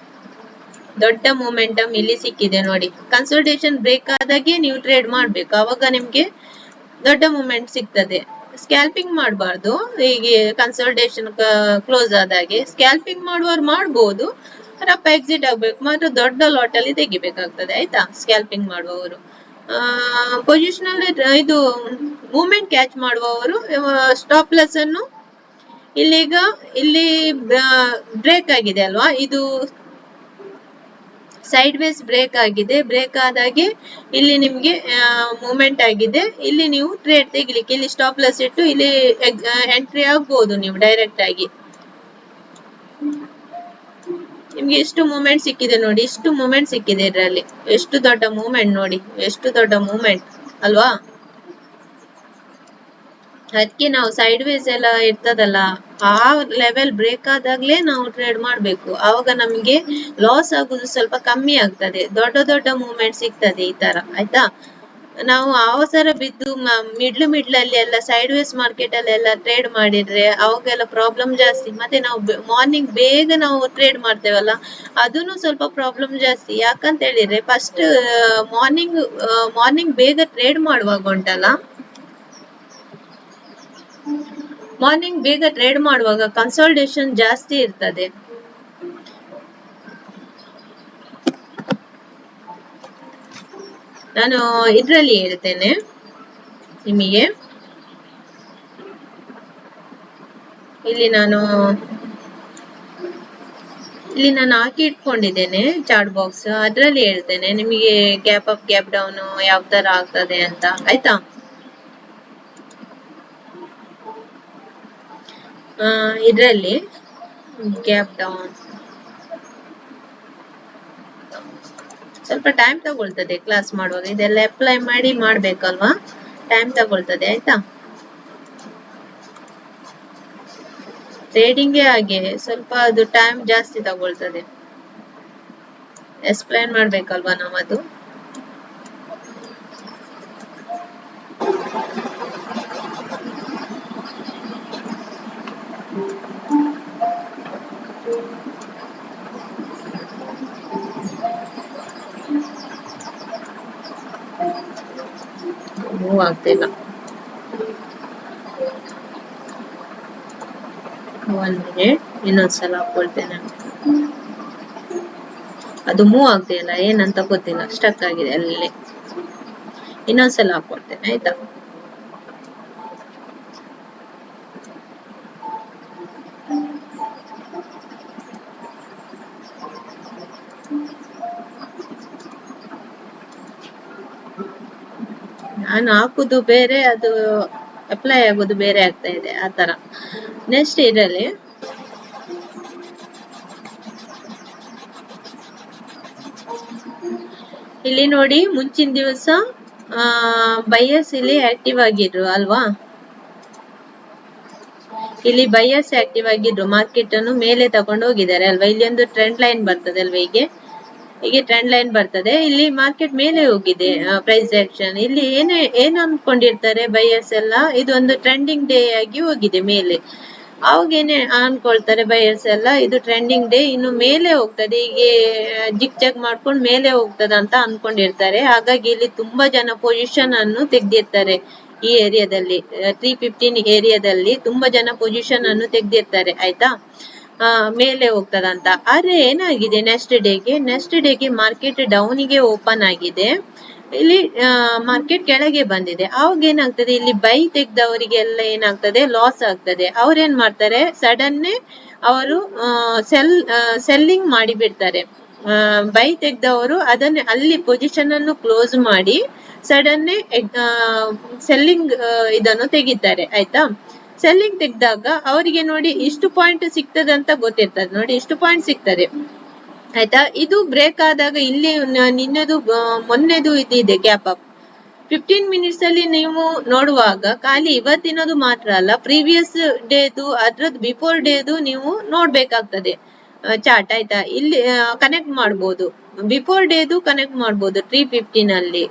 ದೊಡ್ಡ ಮೂಮೆಂಟಮ್ ಇಲ್ಲಿ ಸಿಕ್ಕಿದೆ ನೋಡಿ. ಕನ್ಸಲ್ಟೇಷನ್ ಬ್ರೇಕ್ ಆದಾಗೆ ನೀವು ಟ್ರೇಡ್ ಮಾಡ್ಬೇಕು, ಅವಾಗ ನಿಮ್ಗೆ ದೊಡ್ಡ ಮೂಮೆಂಟ್ ಸಿಗ್ತದೆ. ಸ್ಕ್ಯಾಲ್ಪಿಂಗ್ ಮಾಡಬಾರ್ದು. ಹೀಗೆ ಕನ್ಸಲ್ಟೇಷನ್ ಕ್ಲೋಸ್ ಆದಾಗೆ ಸ್ಕ್ಯಾಲ್ಪಿಂಗ್ ಮಾಡುವವರು ಮಾಡ್ಬೋದು, ರಪ್ಪ ಎಕ್ಸಿಟ್ ಆಗ್ಬೇಕು, ಮಾತ್ರ ದೊಡ್ಡ ಲಾಟ್ ಅಲ್ಲಿ ತೆಗಿಬೇಕಾಗ್ತದೆ, ಆಯ್ತಾ. ಸ್ಕ್ಯಾಲ್ಪಿಂಗ್ ಮಾಡುವವರು ಪೊಸಿಷನಲ್ ಇದು ಮೂವ್ಮೆಂಟ್ ಕ್ಯಾಚ್ ಮಾಡುವವರು ಸ್ಟಾಪ್ ಲಾಸ್ ಅನ್ನು ಇಲ್ಲಿ ಬ್ರೇಕ್ ಆಗಿದೆ ಅಲ್ವಾ, ಇದು ಸೈಡ್ ವೇಸ್ ಬ್ರೇಕ್ ಆಗಿದೆ. ಬ್ರೇಕ್ ಆದಾಗೆ ಇಲ್ಲಿ ನಿಮ್ಗೆ ಮೂವ್ಮೆಂಟ್ ಆಗಿದೆ. ಇಲ್ಲಿ ನೀವು ಟ್ರೇಡ್ ತೆಗಿಲಿಕ್ಕೆ ಇಲ್ಲಿ ಸ್ಟಾಪ್ ಲಾಸ್ ಇಟ್ಟು ಇಲ್ಲಿ ಎಂಟ್ರಿ ಆಗ್ಬಹುದು ನೀವು ಡೈರೆಕ್ಟ್ ಆಗಿ. ನಿಮ್ಗೆ ಎಷ್ಟು ಮೂವ್ಮೆಂಟ್ ಸಿಕ್ಕಿದೆ ನೋಡಿ, ಇಷ್ಟು ಮೂವ್ಮೆಂಟ್ ಸಿಕ್ಕಿದೆ ಇದರಲ್ಲಿ. ಎಷ್ಟು ದೊಡ್ಡ ಮೂವ್ಮೆಂಟ್ ನೋಡಿ, ಎಷ್ಟು ದೊಡ್ಡ ಮೂವ್ಮೆಂಟ್ ಅಲ್ವಾ. ಅದಕ್ಕೆ ನಾವು ಸೈಡ್ ವೇಸ್ ಎಲ್ಲ ಇರ್ತದಲ್ಲ, ಆ ಲೆವೆಲ್ ಬ್ರೇಕ್ ಆದಾಗ್ಲೇ ನಾವು ಟ್ರೇಡ್ ಮಾಡ್ಬೇಕು. ಆವಾಗ ನಮ್ಗೆ ಲಾಸ್ ಆಗುದು ಸ್ವಲ್ಪ ಕಮ್ಮಿ ಆಗ್ತದೆ, ದೊಡ್ಡ ಮೂವ್ಮೆಂಟ್ ಸಿಗ್ತದೆ ಈ ತರ, ಆಯ್ತಾ. ನಾವು ಅವಸರ ಬಿದ್ದು ಮಿಡ್ಲ್ ಅಲ್ಲಿ ಎಲ್ಲ ಸೈಡ್ ವೇಸ್ ಮಾರ್ಕೆಟ್ ಅಲ್ಲಿ ಎಲ್ಲ ಟ್ರೇಡ್ ಮಾಡಿದ್ರೆ ಅವಾಗೆಲ್ಲ ಪ್ರಾಬ್ಲಮ್ ಜಾಸ್ತಿ. ಮತ್ತೆ ನಾವು ಮಾರ್ನಿಂಗ್ ಬೇಗ ನಾವು ಟ್ರೇಡ್ ಮಾಡ್ತೇವಲ್ಲ, ಅದನ್ನು ಸ್ವಲ್ಪ ಪ್ರಾಬ್ಲಮ್ ಜಾಸ್ತಿ. ಯಾಕಂತ ಹೇಳಿದ್ರೆ ಫಸ್ಟ್ ಮಾರ್ನಿಂಗ್ ಬೇಗ ಟ್ರೇಡ್ ಮಾಡುವಾಗ ಉಂಟಲ್ಲ, ಮಾರ್ನಿಂಗ್ ಬೇಗ ಟ್ರೇಡ್ ಮಾಡುವಾಗ ಕನ್ಸಾಲಿಡೇಷನ್ ಜಾಸ್ತಿ ಇರ್ತದೆ. ನಾನು ಇದ್ರಲ್ಲಿ ಹೇಳ್ತೇನೆ ನಿಮಗೆ. ಇಲ್ಲಿ ನಾನು ಹಾಕಿ ಇಟ್ಕೊಂಡಿದ್ದೇನೆ ಚಾರ್ಟ್ ಬಾಕ್ಸ್, ಅದ್ರಲ್ಲಿ ಹೇಳ್ತೇನೆ ನಿಮಗೆ ಗ್ಯಾಪ್ ಅಪ್ ಗ್ಯಾಪ್ ಡೌನ್ ಯಾವ ತರ ಆಗ್ತದೆ ಅಂತ, ಆಯ್ತಾ. ಇದರಲ್ಲಿ ಗ್ಯಾಪ್ ಡೌನ್ ಸ್ವಲ್ಪ ಟೈಮ್ ತಗೊಳ್ತದೆ ಕ್ಲಾಸ್ ಮಾಡುವಾಗ, ಇದೆಲ್ಲ ಅಪ್ಲೈ ಮಾಡಿ ಮಾಡ್ಬೇಕಲ್ವಾ, ಟೈಮ್ ತಗೊಳ್ತದೆ ಆಯ್ತಾ. ಟ್ರೇಡಿಂಗ್ ಹಾಗೆ ಸ್ವಲ್ಪ ಅದು ಟೈಮ್ ಜಾಸ್ತಿ ತಗೊಳ್ತದೆ, ಎಕ್ಸ್ಪ್ಲೈನ್ ಮಾಡ್ಬೇಕಲ್ವಾ ನಾವದು. ಮೂವ್ ಆಗ್ತಿಲ್ಲ, 1 ಮಿನಿಟ್ ಇನ್ನೊಂದ್ಸಲ ಹಾಕೊಳ್ತೇನೆ. ಅದು ಮೂವ್ ಆಗ್ತಿಲ್ಲ, ಏನಂತ ಗೊತ್ತಿಲ್ಲ, ಸ್ಟಕ್ ಆಗಿದೆ ಅಲ್ಲಿ. ಇನ್ನೊಂದ್ಸಲ ಹಾಕೊಳ್ತೇನೆ ಆಯ್ತಾ. ನಾನು ಹಾಕುದು ಬೇರೆ, ಅದು ಅಪ್ಲೈ ಆಗೋದು ಬೇರೆ ಆಗ್ತಾ ಇದೆ, ಆತರ. ನೆಕ್ಸ್ಟ್ ಇದರಲ್ಲಿ ಇಲ್ಲಿ ನೋಡಿ, ಮುಂಚಿನ ದಿವಸ ಬೈಯರ್ಸ್ ಇಲ್ಲಿ ಆಕ್ಟಿವ್ ಆಗಿದ್ರು ಅಲ್ವಾ, ಇಲ್ಲಿ ಬೈಯರ್ಸ್ ಆಕ್ಟಿವ್ ಆಗಿದ್ರು, ಮಾರ್ಕೆಟ್ ಅನ್ನು ಮೇಲೆ ತಗೊಂಡು ಹೋಗಿದ್ದಾರೆ ಅಲ್ವಾ. ಇಲ್ಲಿ ಒಂದು ಟ್ರೆಂಡ್ ಲೈನ್ ಬರ್ತದೆ ಅಲ್ವಾ, ಹೀಗೆ ಟ್ರೆಂಡ್ ಲೈನ್ ಬರ್ತದೆ. ಇಲ್ಲಿ ಮಾರ್ಕೆಟ್ ಮೇಲೆ ಹೋಗಿದೆ ಪ್ರೈಸ್ ಆಕ್ಷನ್. ಇಲ್ಲಿ ಏನು ಅನ್ಕೊಂಡಿರ್ತಾರೆ ಬೈಯರ್ಸ್ ಎಲ್ಲ, ಇದು ಒಂದು ಟ್ರೆಂಡಿಂಗ್ ಡೇ ಆಗಿ ಹೋಗಿದೆ ಮೇಲೆ. ಅವಾಗ ಏನೇ ಅನ್ಕೊಳ್ತಾರೆ ಬೈಯರ್ಸ್ ಎಲ್ಲ, ಇದು ಟ್ರೆಂಡಿಂಗ್ ಡೇ, ಇನ್ನು ಮೇಲೆ ಹೋಗ್ತದೆ, ಹೀಗೆ ಜಿಗ್ ಜಗ್ ಮಾಡ್ಕೊಂಡು ಮೇಲೆ ಹೋಗ್ತದ ಅಂತ ಅನ್ಕೊಂಡಿರ್ತಾರೆ. ಹಾಗಾಗಿ ಇಲ್ಲಿ ತುಂಬಾ ಜನ ಪೊಸಿಷನ್ ಅನ್ನು ತೆಗ್ದಿರ್ತಾರೆ. ಈ ಏರಿಯಾದಲ್ಲಿ 315 ಏರಿಯಾದಲ್ಲಿ ತುಂಬಾ ಜನ ಪೊಸಿಷನ್ ಅನ್ನು ತೆಗ್ದಿರ್ತಾರೆ ಆಯ್ತಾ, ಮೇಲೆ ಹೋಗ್ತದಂತ. ಆದ್ರೆ ಏನಾಗಿದೆ, ನೆಕ್ಸ್ಟ್ ಡೇಗೆ ಮಾರ್ಕೆಟ್ ಡೌನಿಗೆ ಓಪನ್ ಆಗಿದೆ. ಇಲ್ಲಿ ಮಾರ್ಕೆಟ್ ಕೆಳಗೆ ಬಂದಿದೆ. ಅವಾಗ ಏನಾಗ್ತದೆ, ಇಲ್ಲಿ ಬೈ ತೆಗ್ದವರಿಗೆಲ್ಲ ಏನಾಗ್ತದೆ, ಲಾಸ್ ಆಗ್ತದೆ. ಅವ್ರೇನ್ ಮಾಡ್ತಾರೆ, ಸಡನ್ ಅವರು ಸೆಲ್ಲಿಂಗ್ ಮಾಡಿ ಬಿಡ್ತಾರೆ. ಬೈ ತೆಗ್ದವರು ಅದನ್ನ ಅಲ್ಲಿ ಪೊಸಿಷನ್ ಅನ್ನು ಕ್ಲೋಸ್ ಮಾಡಿ ಸಡನ್ ಸೆಲ್ಲಿಂಗ್ ಇದನ್ನು ತೆಗಿತಾರೆ ಆಯ್ತಾ. ಸೆಲ್ಲಿಂಗ್ ತೆಗ್ದಾಗ ಅವರಿಗೆ ನೋಡಿ ಇಷ್ಟು ಪಾಯಿಂಟ್ ಸಿಗ್ತದೆ ಅಂತ ಗೊತ್ತಿರ್ತದೆ, ನೋಡಿ ಇಷ್ಟು ಪಾಯಿಂಟ್ ಸಿಗ್ತದೆ ಆಯ್ತಾ. ಇದು ಬ್ರೇಕ್ ಆದಾಗ ಇಲ್ಲಿ ನಿನ್ನೆದು ಮೊನ್ನೆದು ಇದಿದೆ ಗ್ಯಾಪ್ ಅಪ್ 15 ಮಿನಿಟ್ಸ್ ಅಲ್ಲಿ ನೀವು ನೋಡುವಾಗ ಖಾಲಿ ಇವತ್ತಿನದು ಮಾತ್ರ ಅಲ್ಲ, ಪ್ರೀವಿಯಸ್ ಡೇದು ಅದ್ರದ್ದು ಬಿಫೋರ್ ಡೇದು ನೀವು ನೋಡ್ಬೇಕಾಗ್ತದೆ ಚಾರ್ಟ್ ಆಯ್ತಾ. ಇಲ್ಲಿ ಕನೆಕ್ಟ್ ಮಾಡ್ಬೋದು, ಬಿಫೋರ್ ಡೇದು ಕನೆಕ್ಟ್ ಮಾಡ್ಬೋದು 315 ಅಲ್ಲಿ.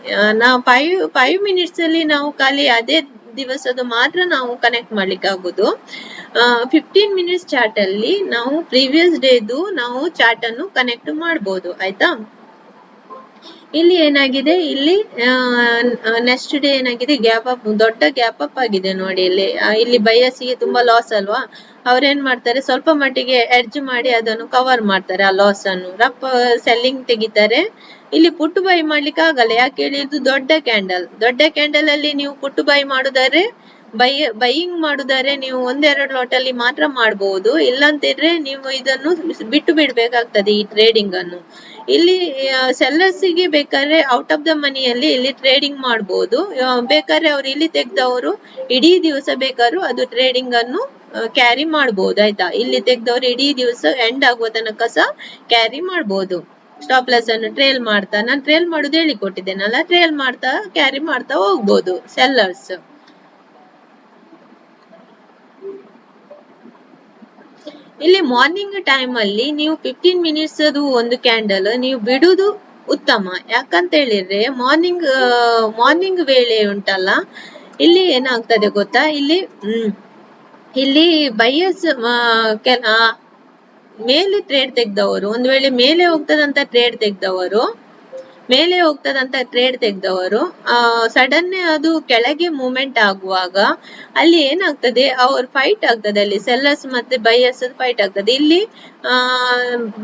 ನಾವು 5 ಮಿನಿಟ್ಸ್ ಅಲ್ಲಿ ನಾವು ಖಾಲಿ ಅದೇ ದಿವಸದ ಮಾತ್ರ ನಾವು ಕನೆಕ್ಟ್ ಮಾಡ್ಲಿಕ್ಕೆ ಆಗುದು. 15 ಮಿನಿಟ್ಸ್ ಚಾರ್ಟ್ ಅಲ್ಲಿ ನಾವು ಪ್ರೀವಿಯಸ್ ಡೇದು ನಾವು ಚಾರ್ಟ್ ಅನ್ನು ಕನೆಕ್ಟ್ ಮಾಡ್ಬೋದು ಆಯ್ತಾ. ಇಲ್ಲಿ ಏನಾಗಿದೆ, ಇಲ್ಲಿ ನೆಕ್ಸ್ಟ್ ಡೇ ಏನಾಗಿದೆ, ಗ್ಯಾಪ್ ಅಪ್, ದೊಡ್ಡ ಗ್ಯಾಪ್ ಅಪ್ ಆಗಿದೆ ನೋಡಿ. ಇಲ್ಲಿ ಬೈಯರ್ಸ್ಗೆ ತುಂಬಾ ಲಾಸ್ ಅಲ್ವಾ, ಅವ್ರೇನ್ ಮಾಡ್ತಾರೆ, ಸ್ವಲ್ಪ ಮಟ್ಟಿಗೆ ಎಡ್ಜ್ ಮಾಡಿ ಅದನ್ನು ಕವರ್ ಮಾಡ್ತಾರೆ ಆ ಲಾಸ್ ಅನ್ನು, ರಫ್ ಸೆಲ್ಲಿಂಗ್ ತೆಗಿತಾರೆ. ಇಲ್ಲಿ ಪುಟ್ಟು ಬೈ ಮಾಡ್ಲಿಕ್ಕೆ ಆಗಲ್ಲ, ಯಾಕೆ ಹೇಳಿ, ಇದು ದೊಡ್ಡ ಕ್ಯಾಂಡಲ್ ಅಲ್ಲಿ ನೀವು ಪುಟ್ಟು ಬೈ ಮಾಡುದಾದ್ರೆ, ಬೈಯಿಂಗ್ ಮಾಡುದಾದ್ರೆ ನೀವು 1-2 ಲಾಟ್ ಅಲ್ಲಿ ಮಾತ್ರ ಮಾಡಬಹುದು. ಇಲ್ಲಂತಿದ್ರೆ ನೀವು ಇದನ್ನು ಬಿಟ್ಟು ಬಿಡ್ಬೇಕಾಗ್ತದೆ ಈ ಟ್ರೇಡಿಂಗ್ ಅನ್ನು. ಇಲ್ಲಿ ಸೆಲ್ಲರ್ಸ್ಗೆ ಬೇಕಾದ್ರೆ ಔಟ್ ಆಫ್ ದ ಮನಿಯಲ್ಲಿ ಇಲ್ಲಿ ಟ್ರೇಡಿಂಗ್ ಮಾಡಬಹುದು. ಬೇಕಾದ್ರೆ ಅವ್ರು ಇಲ್ಲಿ ತೆಗ್ದವರು ಇಡೀ ದಿವಸ ಬೇಕಾದ್ರೂ ಅದು ಟ್ರೇಡಿಂಗ್ ಅನ್ನು ಕ್ಯಾರಿ ಮಾಡಬಹುದು ಆಯ್ತಾ. ಇಲ್ಲಿ ತೆಗ್ದವ್ರು ಇಡೀ ದಿವಸ ಎಂಡ್ ಆಗುವ ತನಕ ಸಹ ಕ್ಯಾರಿ ಮಾಡಬಹುದು. ಸ್ಟಾಪ್ ಲಾಸ್ ಅನ್ನು ಟ್ರೇಲ್ ಮಾಡ್ತಾ, ನಾನು ಟ್ರೇಲ್ ಮಾಡುದು ಹೇಳಿ ಕೊಟ್ಟಿದ್ದೇನಲ್ಲ, ಟ್ರೇಲ್ ಮಾಡ್ತಾ ಕ್ಯಾರಿ ಮಾಡ್ತಾ ಹೋಗ್ಬೋದು ಸೆಲ್ಲರ್ಸ್. ಇಲ್ಲಿ ಮಾರ್ನಿಂಗ್ ಟೈಮ್ ಅಲ್ಲಿ ನೀವು 15 ಮಿನಿಟ್ಸ್ ಅದು ಒಂದು ಕ್ಯಾಂಡಲ್ ನೀವು ಬಿಡುದು ಉತ್ತಮ. ಯಾಕಂತ ಹೇಳಿದ್ರೆ ಮಾರ್ನಿಂಗ್ ವೇಳೆ ಉಂಟಲ್ಲ, ಇಲ್ಲಿ ಏನಾಗ್ತದೆ ಗೊತ್ತಾ, ಇಲ್ಲಿ ಬೈಯರ್ಸ್ ಮೇಲೆ ಟ್ರೇಡ್ ತೆಗ್ದವರು, ಒಂದು ವೇಳೆ ಮೇಲೆ ಹೋಗ್ತದಂತ ಟ್ರೇಡ್ ತೆಗ್ದವರು ಮೇಲೆ ಹೋಗ್ತದಂತ ಟ್ರೇಡ್ ತೆಗ್ದವರು ಸಡನ್ ಅದು ಕೆಳಗೆ ಮೂವ್ಮೆಂಟ್ ಆಗುವಾಗ ಅಲ್ಲಿ ಏನಾಗ್ತದೆ, ಅವ್ರ ಫೈಟ್ ಆಗ್ತದೆ, ಅಲ್ಲಿ ಸೆಲ್ಲರ್ಸ್ ಮತ್ತೆ ಬೈಯರ್ಸ್ ಫೈಟ್ ಆಗ್ತದೆ. ಇಲ್ಲಿ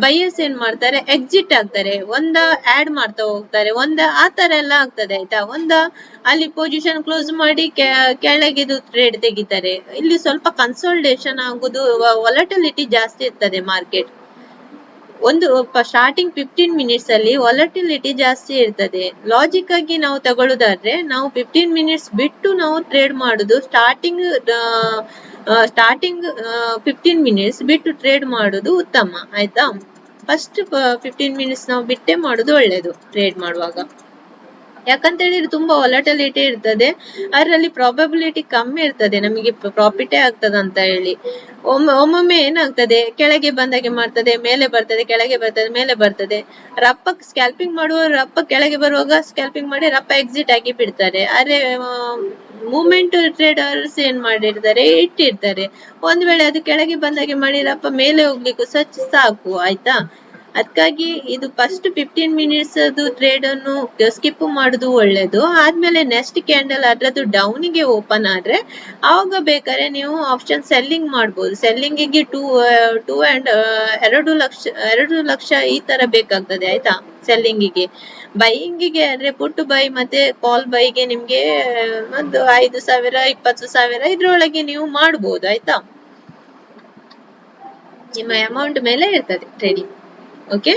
ಬೈಯರ್ಸ್ ಏನ್ ಮಾಡ್ತಾರೆ, ಎಕ್ಸಿಟ್ ಆಗ್ತಾರೆ, ಆಡ್ ಮಾಡ್ತಾ ಹೋಗ್ತಾರೆ, ಆ ತರ ಎಲ್ಲ ಆಗ್ತದೆ ಆಯ್ತಾ. ಅಲ್ಲಿ ಪೊಸಿಷನ್ ಕ್ಲೋಸ್ ಮಾಡಿ ಕೆಳಗಿದು ಟ್ರೇಡ್ ತೆಗಿತಾರೆ. ಇಲ್ಲಿ ಸ್ವಲ್ಪ ಕನ್ಸಲ್ಟೇಷನ್ ಆಗುದು, ವಾಲಟಿಲಿಟಿ ಜಾಸ್ತಿ ಇರ್ತದೆ ಮಾರ್ಕೆಟ್. ಸ್ಟಾರ್ಟಿಂಗ್ 15 ಮಿನಿಟ್ಸ್ ಅಲ್ಲಿ ವಾಲಟಿಲಿಟಿ ಜಾಸ್ತಿ ಇರ್ತದೆ. ಲಾಜಿಕ್ ಆಗಿ ನಾವು ತಗೊಳ್ಳೋದಾದ್ರೆ ನಾವು 15 ಮಿನಿಟ್ಸ್ ಬಿಟ್ಟು ನಾವು ಟ್ರೇಡ್ ಮಾಡುದು. ಸ್ಟಾರ್ಟಿಂಗ್ 15 ಮಿನಿಟ್ಸ್ ಬಿಟ್ಟು ಟ್ರೇಡ್ ಮಾಡುದು ಉತ್ತಮ ಆಯ್ತಾ. ಫಸ್ಟ್ 15 ಮಿನಿಟ್ಸ್ ನಾವು ಬಿಟ್ಟೆ ಮಾಡುದು ಒಳ್ಳೇದು ಟ್ರೇಡ್ ಮಾಡುವಾಗ. ಯಾಕಂತ ಹೇಳಿದ್ರೆ ತುಂಬಾ ವಾಲಟಿಲಿಟಿ ಇರ್ತದೆ, ಅದರಲ್ಲಿ ಪ್ರಾಬಬಿಲಿಟಿ ಕಮ್ಮಿ ಇರ್ತದೆ ನಮಗೆ ಪ್ರಾಫಿಟೇ ಆಗ್ತದ ಅಂತ ಹೇಳಿ. ಒಮ್ಮೊಮ್ಮೆ ಏನಾಗ್ತದೆ, ಕೆಳಗೆ ಬಂದಾಗೆ ಮಾಡ್ತದೆ, ಮೇಲೆ ಬರ್ತದೆ, ಕೆಳಗೆ ಬರ್ತದೆ, ಮೇಲೆ ಬರ್ತದೆ. ಸ್ಕ್ಯಾಲ್ಪಿಂಗ್ ರಪ್ಪ ಕೆಳಗೆ ಬರುವಾಗ ಸ್ಕ್ಯಾಲ್ಪಿಂಗ್ ಮಾಡಿ ರಪ್ಪ ಎಕ್ಸಿಟ್ ಆಗಿ ಬಿಡ್ತಾರೆ. ಆದ್ರೆ ಮೂವ್ಮೆಂಟ್ ಟ್ರೇಡರ್ಸ್ ಏನ್ ಮಾಡಿರ್ತಾರೆ, ಇಟ್ಟಿರ್ತಾರೆ. ಒಂದ್ ವೇಳೆ ಅದು ಕೆಳಗೆ ಬಂದಾಗೆ ಮಾಡಿ ರಪ್ಪ ಮೇಲೆ ಹೋಗ್ಲಿಕ್ಕೂ ಸಾಕು ಆಯ್ತಾ. ಅದಕ್ಕಾಗಿ ಇದು ಫಸ್ಟ್ 15 ಮಿನಿಟ್ಸ್ ಅದು ಟ್ರೇಡ್ ಅನ್ನು ಸ್ಕಿಪ್ ಮಾಡುದು ಒಳ್ಳೇದು. ಆದ್ಮೇಲೆ ನೆಕ್ಸ್ಟ್ ಕ್ಯಾಂಡಲ್ ಅದ್ರದ್ದು ಡೌನ್ ಗೆ ಓಪನ್ ಆದ್ರೆ ಆವಾಗ ಬೇಕಾದ್ರೆ ನೀವು ಆಪ್ಷನ್ ಸೆಲ್ಲಿಂಗ್ ಮಾಡ್ಬೋದು. ಸೆಲ್ಲಿಂಗಿಗೆ 2 ಲಕ್ಷ ಈ ತರ ಬೇಕಾಗ್ತದೆ ಆಯ್ತಾ ಸೆಲ್ಲಿಂಗಿಗೆ. ಬೈಯಿಂಗಿಗೆ ಆದ್ರೆ ಪುಟ್ ಬೈ ಮತ್ತೆ ಕಾಲ್ ಬೈಗೆ ನಿಮ್ಗೆ ಒಂದು 5,000 20,000 ಇದ್ರೊಳಗೆ ನೀವು ಮಾಡ್ಬೋದು ಆಯ್ತಾ. ನಿಮ್ಮ ಅಮೌಂಟ್ ಮೇಲೆ ಇರ್ತದೆ ಟ್ರೇಡಿಂಗ್. ಓಕೆ,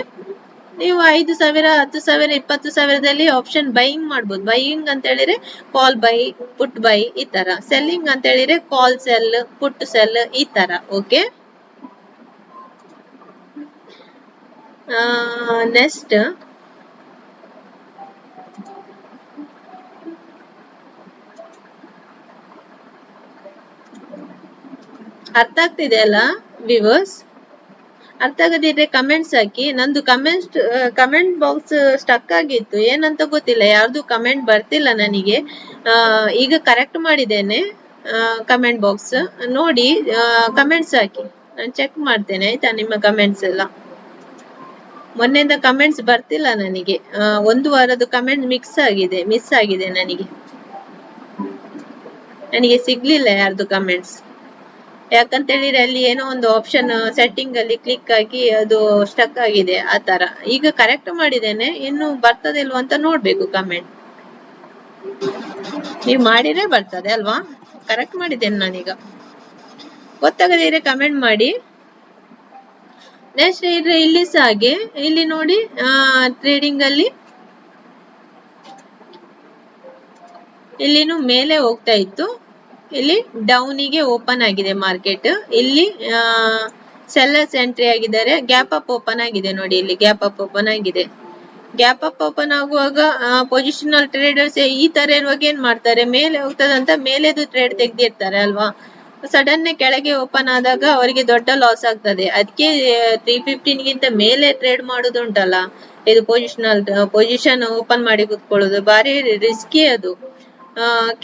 ನೀವು 5,000 10,000 20,000ದಲ್ಲಿ ಆಪ್ಷನ್ ಬೈಯಿಂಗ್ ಮಾಡ್ಬೋದು. ಬೈಯಿಂಗ್ ಅಂತ ಹೇಳಿದ್ರೆ ಕಾಲ್ ಬೈ, ಪುಟ್ ಬೈ ಈ ತರ. ಸೆಲ್ಲಿಂಗ್ ಅಂತ ಹೇಳಿದ್ರೆ ಕಾಲ್ ಸೆಲ್, ಪುಟ್ ಸೆಲ್ ಈ ತರ. ಓಕೆ, ನೆಕ್ಸ್ಟ್ ಅರ್ಥ ಆಗ್ತಿದೆ ಅಲ್ಲ ವ್ಯೂವರ್ಸ್? ಅರ್ಥ ಆಗದಿದ್ರೆ ಕಮೆಂಟ್ಸ್ ಹಾಕಿ. ನಂದು ಕಮೆಂಟ್ ಬಾಕ್ಸ್ ಸ್ಟಕ್ ಆಗಿತ್ತು, ಏನಂತ ಗೊತ್ತಿಲ್ಲ, ಯಾರ್ದು ಕಮೆಂಟ್ ಬರ್ತಿಲ್ಲ ನನಗೆ. ಈಗ ಕರೆಕ್ಟ್ ಮಾಡಿದ್ದೇನೆ ಕಮೆಂಟ್ ಬಾಕ್ಸ್. ನೋಡಿ ಕಮೆಂಟ್ಸ್ ಹಾಕಿ, ನಾನು ಚೆಕ್ ಮಾಡ್ತೇನೆ ಆಯ್ತಾ ನಿಮ್ಮ ಕಮೆಂಟ್ಸ್ ಎಲ್ಲ. ಮೊನ್ನೆಯಿಂದ ಕಮೆಂಟ್ಸ್ ಬರ್ತಿಲ್ಲ ನನಗೆ, 1 ವಾರದ ಕಮೆಂಟ್ ಮಿಸ್ ಆಗಿದೆ ನನಗೆ ಸಿಗ್ಲಿಲ್ಲ ಯಾರ್ದು ಕಮೆಂಟ್ಸ್. ಯಾಕಂತ ಹೇಳಿದ್ರೆ ಅಲ್ಲಿ ಏನೋ ಒಂದು ಆಪ್ಷನ್ ಸೆಟ್ಟಿಂಗ್ ಅಲ್ಲಿ ಕ್ಲಿಕ್ ಆಗಿ ಅದು ಸ್ಟಕ್ ಆಗಿದೆ ಆ ತರ. ಈಗ ಕರೆಕ್ಟ್ ಮಾಡಿದ್ದೇನೆ, ಇನ್ನು ಬರ್ತದೆ ಇಲ್ವಾ ಅಂತ ನೋಡ್ಬೇಕು ಕಮೆಂಟ್. ನೀವು ಮಾಡಿದ್ರೆ ಬರ್ತದೆ ಅಲ್ವಾ? ಕರೆಕ್ಟ್ ಮಾಡಿದ್ದೇನೆ ನಾನೀಗ. ಗೊತ್ತಾಗದಿದ್ರೆ ಕಮೆಂಟ್ ಮಾಡಿ. ನೆಕ್ಸ್ಟ್ ಇಲ್ಲಿ ಸಹ ಹಾಗೆ, ಇಲ್ಲಿ ನೋಡಿ ಟ್ರೇಡಿಂಗ್ ಅಲ್ಲಿ ಇಲ್ಲಿನೂ ಮೇಲೆ ಹೋಗ್ತಾ ಇತ್ತು, ಇಲ್ಲಿ ಡೌನಿಗೆ ಓಪನ್ ಆಗಿದೆ ಮಾರ್ಕೆಟ್. ಇಲ್ಲಿ ಸೆಲ್ಲರ್ಸ್ ಎಂಟ್ರಿ ಆಗಿದ್ದಾರೆ, ಗ್ಯಾಪ್ ಅಪ್ ಓಪನ್ ಆಗಿದೆ ನೋಡಿ, ಇಲ್ಲಿ ಗ್ಯಾಪ್ ಅಪ್ ಓಪನ್ ಆಗಿದೆ. ಗ್ಯಾಪ್ ಅಪ್ ಓಪನ್ ಆಗುವಾಗ ಪೊಸಿಷನಲ್ ಟ್ರೇಡರ್ಸ್ ಈ ತರ ಇರುವಾಗ ಏನ್ ಮಾಡ್ತಾರೆ, ಮೇಲೆ ಹೋಗ್ತದಂತ ಮೇಲೆದು ಟ್ರೇಡ್ ತೆಗ್ದಿರ್ತಾರೆ ಅಲ್ವಾ. ಸಡನ್ ಕೆಳಗೆ ಓಪನ್ ಆದಾಗ ಅವರಿಗೆ ದೊಡ್ಡ ಲಾಸ್ ಆಗ್ತದೆ. ಅದಕ್ಕೆ 315 ಗಿಂತ ಮೇಲೆ ಟ್ರೇಡ್ ಮಾಡುದುಂಟಲ್ಲ, ಇದು ಪೊಸಿಷನ್ ಓಪನ್ ಮಾಡಿ ಕುತ್ಕೊಳ್ಳೋದು ಬಾರಿ ರಿಸ್ಕಿ ಅದು.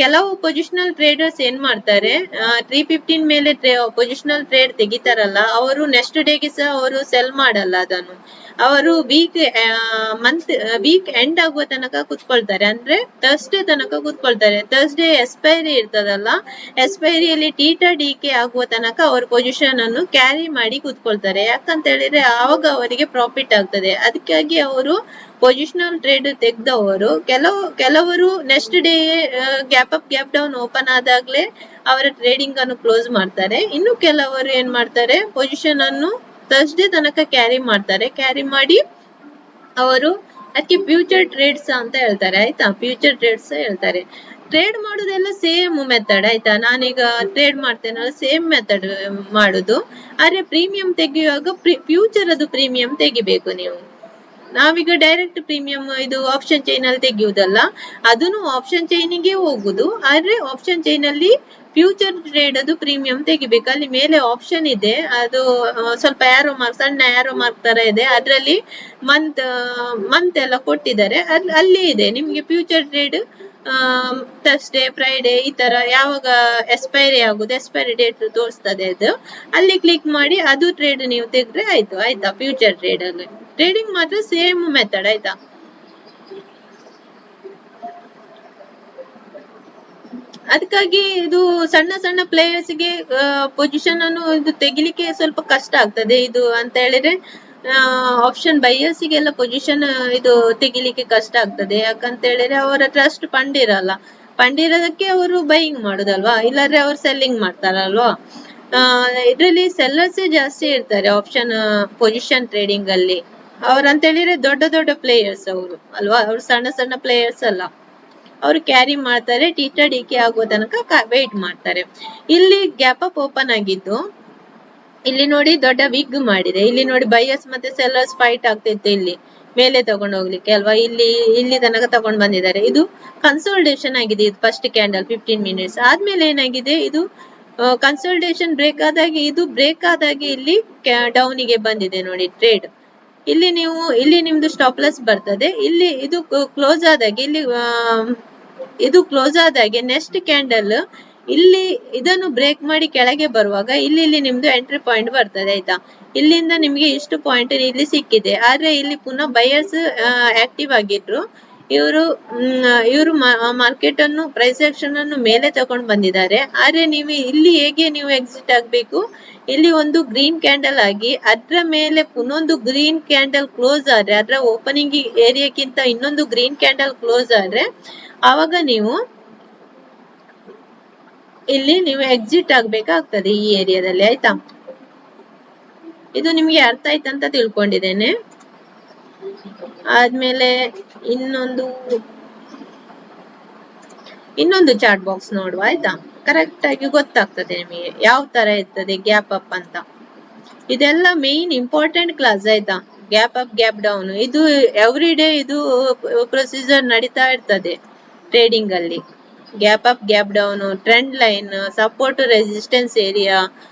ಕೆಲವು ಪೊಸಿಷನಲ್ ಟ್ರೇಡರ್ಸ್ ಏನ್ ಮಾಡ್ತಾರೆ, 315 ಮೇಲೆ ಪೊಸಿಷನಲ್ ಟ್ರೇಡ್ ತೆಗಿತಾರಲ್ಲ, ಅವರು ನೆಕ್ಸ್ಟ್ ಡೇಗೆ ಸಹ ಅವರು ಸೆಲ್ ಮಾಡಲ್ಲ ಅದನ್ನು. ಅವರು ವೀಕ್ ಎಂಡ್ ಆಗುವ ತನಕ ಕುತ್ಕೊಳ್ತಾರೆ, ಅಂದ್ರೆ ಥರ್ಸ್ಡೇ ತನಕ ಕುತ್ಕೊಳ್ತಾರೆ. ಥರ್ಸ್ಡೇ ಎಕ್ಸ್ಪೈರಿ ಇರ್ತದಲ್ಲ, ಎಕ್ಸ್ಪೈರಿಯಲ್ಲಿ ಡಿಕೆ ಆಗುವ ತನಕ ಅವರು ಪೊಸಿಷನ್ ಅನ್ನು ಕ್ಯಾರಿ ಮಾಡಿ ಕುತ್ಕೊಳ್ತಾರೆ. ಯಾಕಂತ ಹೇಳಿದ್ರೆ ಆವಾಗ ಅವರಿಗೆ ಪ್ರಾಫಿಟ್ ಆಗ್ತದೆ. ಅದಕ್ಕಾಗಿ ಅವರು ಪೊಸಿಷನಲ್ ಟ್ರೇಡ್ ತೆಗ್ದವರು ಕೆಲವರು next day gap up gap down open ಆದಾಗ್ಲೇ ಅವರ ಟ್ರೇಡಿಂಗ್ ಅನ್ನು ಕ್ಲೋಸ್ ಮಾಡ್ತಾರೆ. ಇನ್ನು ಕೆಲವರು ಏನ್ ಮಾಡ್ತಾರೆ, ಪೊಸಿಷನ್ ಅನ್ನು ಥರ್ಸ್ಡೇ ತನಕ ಕ್ಯಾರಿ ಮಾಡ್ತಾರೆ. ಕ್ಯಾರಿ ಮಾಡಿ ಅವರು ಅದಕ್ಕೆ ಫ್ಯೂಚರ್ ಟ್ರೇಡ್ಸ್ ಅಂತ ಹೇಳ್ತಾರೆ ಆಯ್ತಾ. ಫ್ಯೂಚರ್ ಟ್ರೇಡ್ಸ್ ಹೇಳ್ತಾರೆ. ಟ್ರೇಡ್ ಮಾಡುದೆಲ್ಲ ಸೇಮ್ ಮೆಥಡ್ ಆಯ್ತಾ. ನಾನೀಗ ಟ್ರೇಡ್ ಮಾಡ್ತೇನಲ್ಲ, ಸೇಮ್ ಮೆಥಡ್ ಮಾಡುದು. ಆದ್ರೆ ಪ್ರೀಮಿಯಂ ತೆಗೆಯುವಾಗ ಫ್ಯೂಚರ್ ಅದು ಪ್ರೀಮಿಯಂ ತೆಗಿಬೇಕು ನೀವು. ನಾವೀಗ ಡೈರೆಕ್ಟ್ ಪ್ರೀಮಿಯಂ ಇದು ಆಪ್ಷನ್ ಚೈನ್ ಅಲ್ಲಿ ತೆಗೆಯುವುದಲ್ಲ, ಅದನ್ನು ಆಪ್ಷನ್ ಚೈನಿಗೆ ಹೋಗುದು. ಆದ್ರೆ ಆಪ್ಷನ್ ಚೈನ್ ಅಲ್ಲಿ ಫ್ಯೂಚರ್ ಟ್ರೇಡ್ ಅದು ಪ್ರೀಮಿಯಂ ತೆಗಿಬೇಕು. ಅಲ್ಲಿ ಮೇಲೆ ಆಪ್ಷನ್ ಇದೆ, ಅದು ಸ್ವಲ್ಪ ಸಣ್ಣ ಆರೋ ಮಾರ್ಕ್ ತರ ಇದೆ, ಅದರಲ್ಲಿ ಮಂತ್ ಎಲ್ಲ ಕೊಟ್ಟಿದ್ದಾರೆ. ಅಲ್ಲಿ ಇದೆ ನಿಮ್ಗೆ ಫ್ಯೂಚರ್ ಟ್ರೇಡ್ ಥರ್ಸ್ಡೇ ಫ್ರೈಡೆ ಈ ತರ ಯಾವಾಗ ಎಕ್ಸ್ಪೈರಿ ಆಗುದು, ಎಕ್ಸ್ಪೈರಿ ಡೇಟ್ ತೋರಿಸ್ತದೆ ಅದು. ಅಲ್ಲಿ ಕ್ಲಿಕ್ ಮಾಡಿ ಅದು ಟ್ರೇಡ್ ನೀವು ತೆಗೆದ್ರೆ ಆಯ್ತಾ. ಫ್ಯೂಚರ್ ಟ್ರೇಡ್ ಅಲ್ಲಿ ಟ್ರೇಡಿಂಗ್ ಮಾತ್ರ ಸೇಮ್ ಮೆಥಡ್ ಆಯ್ತಾ. ಅದಕ್ಕಾಗಿ ಇದು ಸಣ್ಣ ಸಣ್ಣ ಪ್ಲೇಯರ್ಸ್ ಗೆ ಪೊಸಿಷನ್ ಅನ್ನು ಇದು ತೆಗಿಲಿಕ್ಕೆ ಸ್ವಲ್ಪ ಕಷ್ಟ ಆಗ್ತದೆ ಇದು ಅಂತ ಹೇಳಿದ್ರೆ ಆಪ್ಷನ್ ಬೈಯರ್ಸ್ ಗೆಲ್ಲ ಪೊಸಿಷನ್ ಇದು ತೆಗಿಲಿಕ್ಕೆ ಕಷ್ಟ ಆಗ್ತದೆ. ಯಾಕಂತ ಹೇಳಿದ್ರೆ ಅವರ ಟ್ರಸ್ಟ್ ಫಂಡ್ ಇರಲ್ಲ. ಫಂಡ್ ಇರೋದಕ್ಕೆ ಅವರು ಬೈಯಿಂಗ್ ಮಾಡುದಲ್ವಾ, ಇಲ್ಲಾದ್ರೆ ಅವ್ರು ಸೆಲ್ಲಿಂಗ್ ಮಾಡ್ತಾರಲ್ವಾ. ಇದ್ರಲ್ಲಿ ಸೆಲ್ಲರ್ಸ್ ಜಾಸ್ತಿ ಇರ್ತಾರೆ ಆಪ್ಷನ್ ಪೊಸಿಷನ್ ಟ್ರೇಡಿಂಗ್ ಅಲ್ಲಿ. ಅವ್ರಂತ ಹೇಳಿದ್ರೆ ದೊಡ್ಡ ದೊಡ್ಡ ಪ್ಲೇಯರ್ಸ್ ಅವರು ಅಲ್ವಾ, ಅವ್ರು ಸಣ್ಣ ಸಣ್ಣ ಪ್ಲೇಯರ್ಸ್ ಅಲ್ಲ. ಅವರು ಕ್ಯಾರಿ ಮಾಡ್ತಾರೆ, ಟಿ-ಕೆ ಆಗೋ ತನಕ ವೇಟ್ ಮಾಡ್ತಾರೆ. ಇಲ್ಲಿ ಗ್ಯಾಪ್ ಅಪ್ ಓಪನ್ ಆಗಿದ್ದು, ಇಲ್ಲಿ ನೋಡಿ ದೊಡ್ಡ ವಿಗ್ ಮಾಡಿದೆ. ಇಲ್ಲಿ ನೋಡಿ ಬೈಯರ್ಸ್ ಮತ್ತೆ ಸೆಲ್ಲರ್ಸ್ ಫೈಟ್ ಆಗ್ತಿತ್ತು ಇಲ್ಲಿ ಮೇಲೆ ತಗೊಂಡು ಹೋಗ್ಲಿಕ್ಕೆ ಅಲ್ವಾ. ಇಲ್ಲಿ ತನಕ ತಗೊಂಡ್ ಬಂದಿದ್ದಾರೆ. ಇದು ಕನ್ಸೋಲ್ಟೇಷನ್ ಆಗಿದೆ. ಇದು ಫಸ್ಟ್ ಕ್ಯಾಂಡಲ್ 15 ಮಿನಿಟ್ಸ್ ಆದ್ಮೇಲೆ ಏನಾಗಿದೆ, ಇದು ಕನ್ಸೋಲ್ಟೇಷನ್ ಬ್ರೇಕ್ ಆದಾಗೆ ಇದು ಬ್ರೇಕ್ ಆದಾಗೆ ಇಲ್ಲಿ ಡೌನಿಗೆ ಬಂದಿದೆ ನೋಡಿ ಟ್ರೇಡ್. ಇಲ್ಲಿ ನಿಮ್ದು ಸ್ಟಾಪ್ ಲಾಸ್ ಬರ್ತದೆ. ಇಲ್ಲಿ ಇದು ಕ್ಲೋಸ್ ಆದಾಗೆ ಇದು ಕ್ಲೋಸ್ ಆದಾಗೆ ನೆಕ್ಸ್ಟ್ ಕ್ಯಾಂಡಲ್ ಇಲ್ಲಿ ಇದನ್ನು ಬ್ರೇಕ್ ಮಾಡಿ ಕೆಳಗೆ ಬರುವಾಗ ಇಲ್ಲಿ ನಿಮ್ದು ಎಂಟ್ರಿ ಪಾಯಿಂಟ್ ಬರ್ತದೆ ಆಯ್ತಾ. ಇಲ್ಲಿಂದ ನಿಮ್ಗೆ ಇಷ್ಟು ಪಾಯಿಂಟ್ ಇಲ್ಲಿ ಸಿಕ್ಕಿದೆ. ಆದ್ರೆ ಇಲ್ಲಿ ಪುನಃ ಬೈಯರ್ಸ್ ಆಕ್ಟಿವ್ ಆಗಿದ್ರು. ಇವರು ಮಾರ್ಕೆಟ್ ಅನ್ನು ಪ್ರೈಸ್ ಆಕ್ಷನ್ ಅನ್ನು ಮೇಲೆ ತಗೊಂಡು ಬಂದಿದ್ದಾರೆ. ಆದ್ರೆ ಇಲ್ಲಿ ಹೇಗೆ ನೀವು ಎಕ್ಸಿಟ್ ಆಗ್ಬೇಕು, ಇಲ್ಲಿ ಒಂದು ಗ್ರೀನ್ ಕ್ಯಾಂಡಲ್ ಆಗಿ ಅದ್ರ ಮೇಲೆ ಪುನೊಂದು ಗ್ರೀನ್ ಕ್ಯಾಂಡಲ್ ಕ್ಲೋಸ್ ಆದ್ರೆ, ಅದರ ಓಪನಿಂಗ್ ಏರಿಯಾಕ್ಕಿಂತ ಇನ್ನೊಂದು ಗ್ರೀನ್ ಕ್ಯಾಂಡಲ್ ಕ್ಲೋಸ್ ಆದ್ರೆ ಆವಾಗ ನೀವು ಎಕ್ಸಿಟ್ ಆಗ್ಬೇಕಾಗ್ತದೆ ಈ ಏರಿಯಾದಲ್ಲಿ ಆಯ್ತಾ. ಇದು ನಿಮ್ಗೆ ಅರ್ಥ ಆಯ್ತಂತ ತಿಳ್ಕೊಂಡಿದ್ದೇನೆ. ಆದ್ಮೇಲೆ ಇನ್ನೊಂದು ಚಾರ್ಟ್ ಬಾಕ್ಸ್ ನೋಡುವ ಆಯ್ತಾ. ಕರೆಕ್ಟ್ ಆಗಿ ಗೊತ್ತಾಗ್ತದೆ ನಿಮಗೆ ಯಾವ ತರ ಇರ್ತದೆ ಗ್ಯಾಪ್ ಅಪ್ ಅಂತ. ಇದೆಲ್ಲ ಮೇನ್ ಇಂಪಾರ್ಟೆಂಟ್ ಕ್ಲಾಸ್ ಆಯ್ತಾ. ಗ್ಯಾಪ್ ಅಪ್ ಗ್ಯಾಪ್ ಡೌನ್ ಇದು ಎವ್ರಿ ಡೇ ಇದು ಪ್ರೊಸೀಜರ್ ನಡೀತಾ ಇರ್ತದೆ ಟ್ರೇಡಿಂಗ್ ಅಲ್ಲಿ. Gap up gap down, trend line, support resistance area,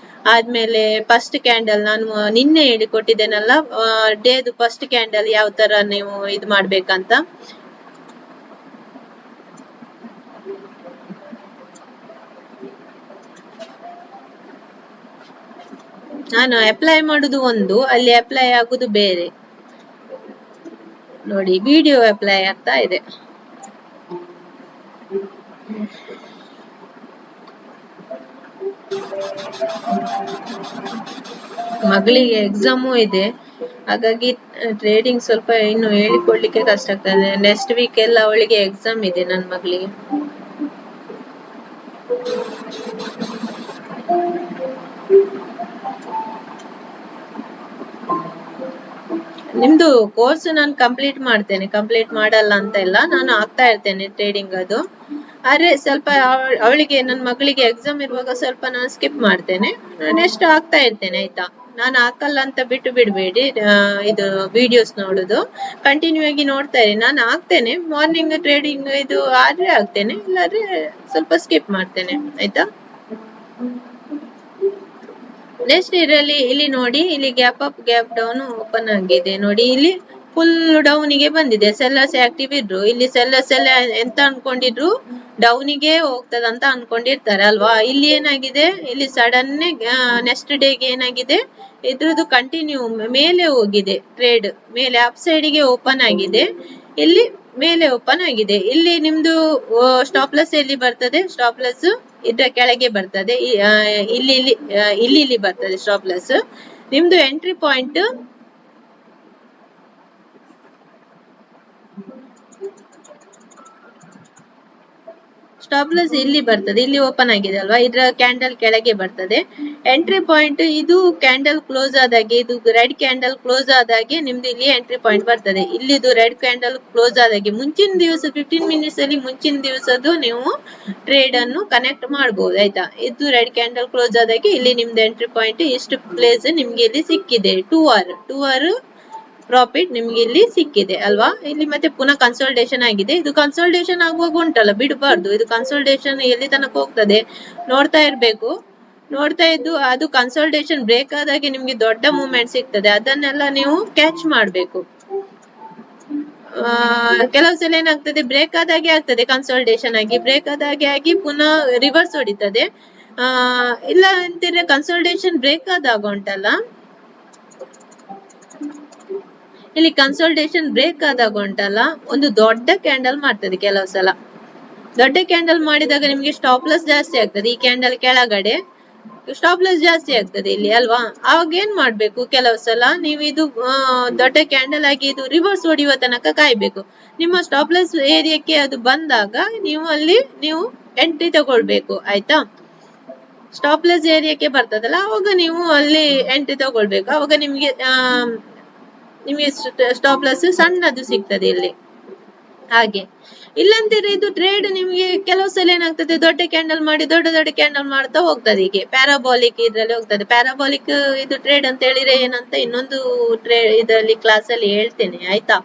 ಆದ್ಮೇಲೆ ಫಸ್ಟ್ ಕ್ಯಾಂಡಲ್ ನಾನು ನಿನ್ನೆ ಹೇಳಿಕೊಟ್ಟಿದ್ದೇನಲ್ಲ ಡೇದು ಫಸ್ಟ್ ಕ್ಯಾಂಡಲ್ ಯಾವ ತರ ನೀವು ಇದು ಮಾಡ್ಬೇಕಂತ. ನಾನು ಅಪ್ಲೈ ಮಾಡುದು ಒಂದು, ಅಲ್ಲಿ ಅಪ್ಲೈ ಆಗುದು ಬೇರೆ. ನೋಡಿ ವಿಡಿಯೋ ಅಪ್ಲೈ ಆಗ್ತಾ ಇದೆ. ಮಗಳಿಗೆ ಎಕ್ಸಾಮು ಇದೆ, ಹಾಗಾಗಿ ಟ್ರೇಡಿಂಗ್ ಸ್ವಲ್ಪ ಇನ್ನು ಹೇಳಿಕೊಡ್ಲಿಕ್ಕೆ ಕಷ್ಟ ಆಗ್ತದೆ. ನೆಕ್ಸ್ಟ್ ವೀಕ್ ಎಲ್ಲ ಅವಳಿಗೆ ಎಕ್ಸಾಮ್ ಇದೆ ನನ್ನ ಮಗಳಿಗೆ. ನಿಮ್ದು ಕೋರ್ಸ್ ನಾನು ಕಂಪ್ಲೀಟ್ ಮಾಡಲ್ಲ ಅಂತ ಇಲ್ಲ, ನಾನು ಆಗ್ತಾ ಇರ್ತೇನೆ ಟ್ರೇಡಿಂಗ್ ಅದು. ಆದ್ರೆ ಸ್ವಲ್ಪ ಅವಳಿಗೆ ನನ್ನ ಮಗಳಿಗೆ ಎಕ್ಸಾಮ್ ಇರುವಾಗ ಸ್ವಲ್ಪ ನಾನು ಸ್ಕಿಪ್ ಮಾಡ್ತೇನೆ, ನೆಕ್ಸ್ಟ್ ಆಗ್ತಾ ಇರ್ತೇನೆ ಆಯ್ತಾ. ನಾನು ಹಾಕಲ್ಲ ಅಂತ ಬಿಟ್ಟು ಬಿಡ್ಬೇಡಿ. ಇದು ವಿಡಿಯೋಸ್ ನೋಡುದು ಕಂಟಿನ್ಯೂ ಆಗಿ ನೋಡ್ತಾ ಇರಿ. ನಾನು ಆಗ್ತೇನೆ ಮಾರ್ನಿಂಗ್ ಟ್ರೇಡಿಂಗ್ ಇದು ಆದ್ರೆ ಆಗ್ತೇನೆ, ಇಲ್ಲಾದ್ರೆ ಸ್ವಲ್ಪ ಸ್ಕಿಪ್ ಮಾಡ್ತೇನೆ ಆಯ್ತಾ. ನೆಕ್ಸ್ಟ್ ಇಲ್ಲಿ ನೋಡಿ, ಇಲ್ಲಿ gap up gap down open ಆಗಿದೆ ನೋಡಿ. ಇಲ್ಲಿ ಫುಲ್ ಡೌನಿಗೆ ಬಂದಿದೆ. ಸೆಲ್ಲರ್ಸ್ ಆಕ್ಟಿವ್ ಇದ್ರು. ಇಲ್ಲಿ ಸೆಲ್ಲರ್ಸ್ ಎಲ್ಲ ಎಂತ ಅನ್ಕೊಂಡಿದ್ರು, ಡೌನಿಗೆ ಹೋಗ್ತದಂತ ಅನ್ಕೊಂಡಿರ್ತಾರೆ ಅಲ್ವಾ. ಇಲ್ಲಿ ಏನಾಗಿದೆ, ಇಲ್ಲಿ ಸಡನ್ ನೆಕ್ಸ್ಟ್ ಡೇಗೆ ಏನಾಗಿದೆ, ಇದ್ರದ್ದು ಕಂಟಿನ್ಯೂ ಮೇಲೆ ಹೋಗಿದೆ. ಟ್ರೇಡ್ ಮೇಲೆ ಅಪ್ ಸೈಡ್ಗೆ ಓಪನ್ ಆಗಿದೆ. ಇಲ್ಲಿ ಮೇಲೆ ಓಪನ್ ಆಗಿದೆ. ಇಲ್ಲಿ ನಿಮ್ದು ಸ್ಟಾಪ್ ಲಾಸ್ ಎಲ್ಲಿ ಬರ್ತದೆ, ಸ್ಟಾಪ್ ಲಾಸ್ ಇದರ ಕೆಳಗೆ ಬರ್ತದೆ. ಇಲ್ಲಿ ಬರ್ತದೆ ಸ್ಟಾಪ್ ಲಾಸ್. ನಿಮ್ದು ಎಂಟ್ರಿ ಪಾಯಿಂಟ್ ಸ್ಟಾಪ್ ಲಾಸ್ ಇಲ್ಲಿ ಬರ್ತದೆ. ಇಲ್ಲಿ ಓಪನ್ ಆಗಿದೆ ಅಲ್ವಾ, ಇದರ ಕ್ಯಾಂಡಲ್ ಕೆಳಗೆ ಬರ್ತದೆ. ಎಂಟ್ರಿ ಪಾಯಿಂಟ್ ಇದು ಕ್ಯಾಂಡಲ್ ಕ್ಲೋಸ್ ಆದಾಗೆ, ಇದು ರೆಡ್ ಕ್ಯಾಂಡಲ್ ಕ್ಲೋಸ್ ಆದಾಗೆ ನಿಮ್ದು ಇಲ್ಲಿ ಎಂಟ್ರಿ ಪಾಯಿಂಟ್ ಬರ್ತದೆ. ಇಲ್ಲಿದು ರೆಡ್ ಕ್ಯಾಂಡಲ್ ಕ್ಲೋಸ್ ಆದಾಗೆ ಮುಂಚಿನ ದಿವಸ 15 ಮಿನಿಟ್ಸ್ ಅಲ್ಲಿ ಮುಂಚಿನ ದಿವಸದ್ದು ನೀವು ಟ್ರೇಡ್ ಅನ್ನು ಕನೆಕ್ಟ್ ಮಾಡಬಹುದು ಆಯ್ತಾ. ಇದು ರೆಡ್ ಕ್ಯಾಂಡಲ್ ಕ್ಲೋಸ್ ಆದಾಗೆ ಇಲ್ಲಿ ನಿಮ್ದು ಎಂಟ್ರಿ ಪಾಯಿಂಟ್ ಇಷ್ಟು ಪ್ಲೇಸ್ ನಿಮ್ಗೆ ಇಲ್ಲಿ ಸಿಕ್ಕಿದೆ. 2 ಅವರ್ ಪ್ರಾಫಿಟ್ ನಿಮ್ಗೆ ಇಲ್ಲಿ ಸಿಕ್ಕಿದೆ ಅಲ್ವಾ. ಇಲ್ಲಿ ಮತ್ತೆ ಪುನಃ ಕನ್ಸಲ್ಟೇಷನ್ ಆಗಿದೆ. ಇದು ಕನ್ಸಲ್ಟೇಷನ್ ಆಗುವಾಗ ಉಂಟಲ್ಲ, ಬಿಡಬಾರ್ದು. ಇದು ಕನ್ಸಲ್ಟೇಷನ್ ಎಲ್ಲಿ ತನಕ ಹೋಗ್ತದೆ ನೋಡ್ತಾ ಇರ್ಬೇಕು. ನೋಡ್ತಾ ಇದ್ದು ಅದು ಕನ್ಸಲ್ಟೇಷನ್ ಬ್ರೇಕ್ ಆದಾಗೆ ನಿಮ್ಗೆ ದೊಡ್ಡ ಮೂವ್ಮೆಂಟ್ ಸಿಗ್ತದೆ. ಅದನ್ನೆಲ್ಲ ನೀವು ಕ್ಯಾಚ್ ಮಾಡ್ಬೇಕು. ಕೆಲವು ಸಲ ಏನಾಗ್ತದೆ, ಬ್ರೇಕ್ ಆದಾಗೆ ಆಗ್ತದೆ ಕನ್ಸಲ್ಟೇಷನ್ ಆಗಿ, ಬ್ರೇಕ್ ಆದಾಗೆ ಆಗಿ ಪುನಃ ರಿವರ್ಸ್ ಹೊಡಿತದೆ. ಇಲ್ಲ ಅಂತಿದ್ರೆ ಕನ್ಸಲ್ಟೇಷನ್ ಬ್ರೇಕ್ ಆದಾಗ ಉಂಟಲ್ಲ, ಇಲ್ಲಿ ಕನ್ಸಲ್ಟೇಷನ್ ಬ್ರೇಕ್ ಆದಾಗ ಉಂಟಲ್ಲ, ಒಂದು ದೊಡ್ಡ ಕ್ಯಾಂಡಲ್ ಮಾಡ್ತದೆ ಕೆಲವು ಸಲ. ದೊಡ್ಡ ಕ್ಯಾಂಡಲ್ ಮಾಡಿದಾಗ ನಿಮ್ಗೆ ಸ್ಟಾಪ್ ಲಾಸ್ ಜಾಸ್ತಿ ಆಗ್ತದೆ. ಈ ಕ್ಯಾಂಡಲ್ ಕೆಳಗಡೆ ಸ್ಟಾಪ್ ಲಾಸ್ ಜಾಸ್ತಿ ಆಗ್ತದೆ ಇಲ್ಲಿ ಅಲ್ವಾ. ಅವಾಗ ಏನ್ ಮಾಡ್ಬೇಕು, ಕೆಲವು ಸಲ ನೀವು ಇದು ದೊಡ್ಡ ಕ್ಯಾಂಡಲ್ ಆಗಿ ಇದು ರಿವರ್ಸ್ ಹೊಡೆಯುವ ತನಕ ಕಾಯ್ಬೇಕು. ನಿಮ್ಮ ಸ್ಟಾಪ್ ಲಾಸ್ ಏರಿಯಾಕ್ಕೆ ಅದು ಬಂದಾಗ ನೀವು ಅಲ್ಲಿ ಎಂಟ್ರಿ ತಗೊಳ್ಬೇಕು ಆಯ್ತಾ. ಸ್ಟಾಪ್ ಲಾಸ್ ಏರಿಯಾಕ್ಕೆ ಬರ್ತದಲ್ಲ ಅವಾಗ ನೀವು ಅಲ್ಲಿ ಎಂಟ್ರಿ ತಗೊಳ್ಬೇಕು. ಅವಾಗ ನಿಮ್ಗೆ ಸ್ಟಾಪ್ ಲಾಸ್ ಸಣ್ಣದು ಸಿಗ್ತದೆ ಇಲ್ಲಿ ಹಾಗೆ. ಇಲ್ಲಂತೀರಿ ಇದು ಟ್ರೇಡ್ ನಿಮ್ಗೆ ಕೆಲವು ಸಲ ಏನಾಗ್ತದೆ, ದೊಡ್ಡ ಕ್ಯಾಂಡಲ್ ಮಾಡಿ ದೊಡ್ಡ ಕ್ಯಾಂಡಲ್ ಮಾಡ್ತಾ ಹೋಗ್ತದೆ. ಹೀಗೆ ಪ್ಯಾರಾಬಾಲಿಕ್ ಇದ್ರಲ್ಲಿ ಹೋಗ್ತದೆ. ಪ್ಯಾರಾಬಾಲಿಕ್ ಇದು ಟ್ರೇಡ್ ಅಂತ ಹೇಳಿದ್ರೆ ಏನಂತ ಇನ್ನೊಂದು ಇದರಲ್ಲಿ ಕ್ಲಾಸ್ ಅಲ್ಲಿ ಹೇಳ್ತೇನೆ ಆಯ್ತಾ.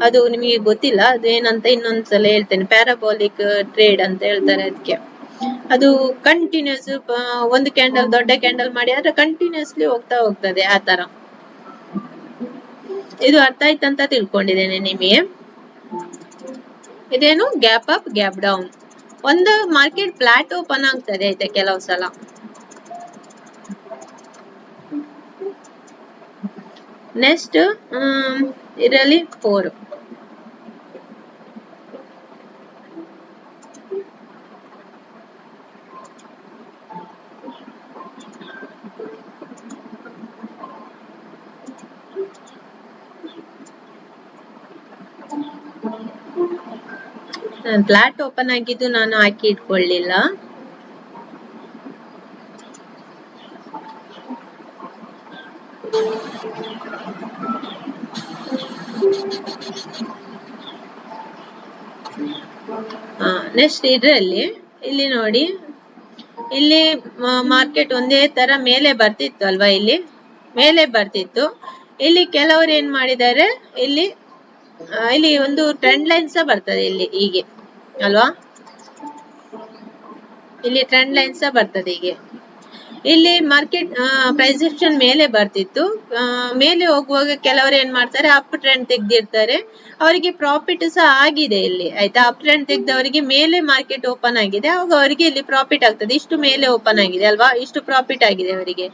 ಅದು ನಿಮಗೆ ಗೊತ್ತಿಲ್ಲ, ಅದು ಏನಂತ ಇನ್ನೊಂದ್ಸಲ ಹೇಳ್ತೇನೆ. ಪ್ಯಾರಾಬಾಲಿಕ್ ಟ್ರೇಡ್ ಅಂತ ಹೇಳ್ತಾರೆ ಅದಕ್ಕೆ. ಅದು ಕಂಟಿನ್ಯೂಸ್ ಒಂದು ಕ್ಯಾಂಡಲ್ ದೊಡ್ಡ ಕ್ಯಾಂಡಲ್ ಮಾಡಿ ಆದ್ರೆ ಕಂಟಿನ್ಯೂಸ್ಲಿ ಹೋಗ್ತದೆ ಆ ತರ. ಇದು ಅರ್ಥ ಆಯ್ತಂತ ತಿಳ್ಕೊಂಡಿದ್ದೇನೆ ನಿಮಗೆ. ಇದೇನು ಗ್ಯಾಪ್ ಅಪ್ ಗ್ಯಾಪ್ ಡೌನ್. ಒಂದು ಮಾರ್ಕೆಟ್ ಫ್ಲಾಟ್ ಓಪನ್ ಆಗ್ತದೆ ಆಯ್ತಾ ಕೆಲವು ಸಲ. ನೆಕ್ಸ್ಟ್ ಇದರಲ್ಲಿ 4 ಫ್ಲಾಟ್ ಓಪನ್ ಆಗಿದ್ದು ನಾನು ಹಾಕಿ ಇಟ್ಕೊಳ್ಳಿಲ್ಲ. ನೆಕ್ಸ್ಟ್ ಇದರಲ್ಲಿ ಇಲ್ಲಿ ನೋಡಿ, ಇಲ್ಲಿ ಮಾರ್ಕೆಟ್ ಒಂದೇ ತರ ಮೇಲೆ ಬರ್ತಿತ್ತು ಅಲ್ವಾ, ಇಲ್ಲಿ ಮೇಲೆ ಬರ್ತಿತ್ತು. ಇಲ್ಲಿ ಕೆಲವರು ಏನ್ ಮಾಡಿದ್ದಾರೆ, ಇಲ್ಲಿ ಒಂದು ಟ್ರೆಂಡ್ ಲೈನ್ ಸಹ ಬರ್ತದೆ ಇಲ್ಲಿ ಹೀಗೆ ಅಲ್ವಾ. ಇಲ್ಲಿ ಟ್ರೆಂಡ್ ಲೈನ್ ಸಹ ಬರ್ತದೆ ಹೀಗೆ. ಇಲ್ಲಿ ಮಾರ್ಕೆಟ್ ಪ್ರೈಸ್ ಆಕ್ಷನ್ ಮೇಲೆ ಬರ್ತಿತ್ತು. ಮೇಲೆ ಹೋಗುವಾಗ ಕೆಲವರು ಏನ್ ಮಾಡ್ತಾರೆ, ಅಪ್ ಟ್ರೆಂಡ್ ತೆಗ್ದಿರ್ತಾರೆ. ಅವರಿಗೆ ಪ್ರಾಫಿಟ್ ಸಹ ಆಗಿದೆ ಇಲ್ಲಿ ಆಯ್ತಾ. ಅಪ್ ಟ್ರೆಂಡ್ ತೆಗ್ದವರಿಗೆ ಮೇಲೆ ಮಾರ್ಕೆಟ್ ಓಪನ್ ಆಗಿದೆ, ಅವಾಗ ಅವರಿಗೆ ಇಲ್ಲಿ ಪ್ರಾಫಿಟ್ ಆಗ್ತದೆ. ಇಷ್ಟು ಮೇಲೆ ಓಪನ್ ಆಗಿದೆ ಅಲ್ವಾ, ಇಷ್ಟು ಪ್ರಾಫಿಟ್ ಆಗಿದೆ ಅವರಿಗೆ.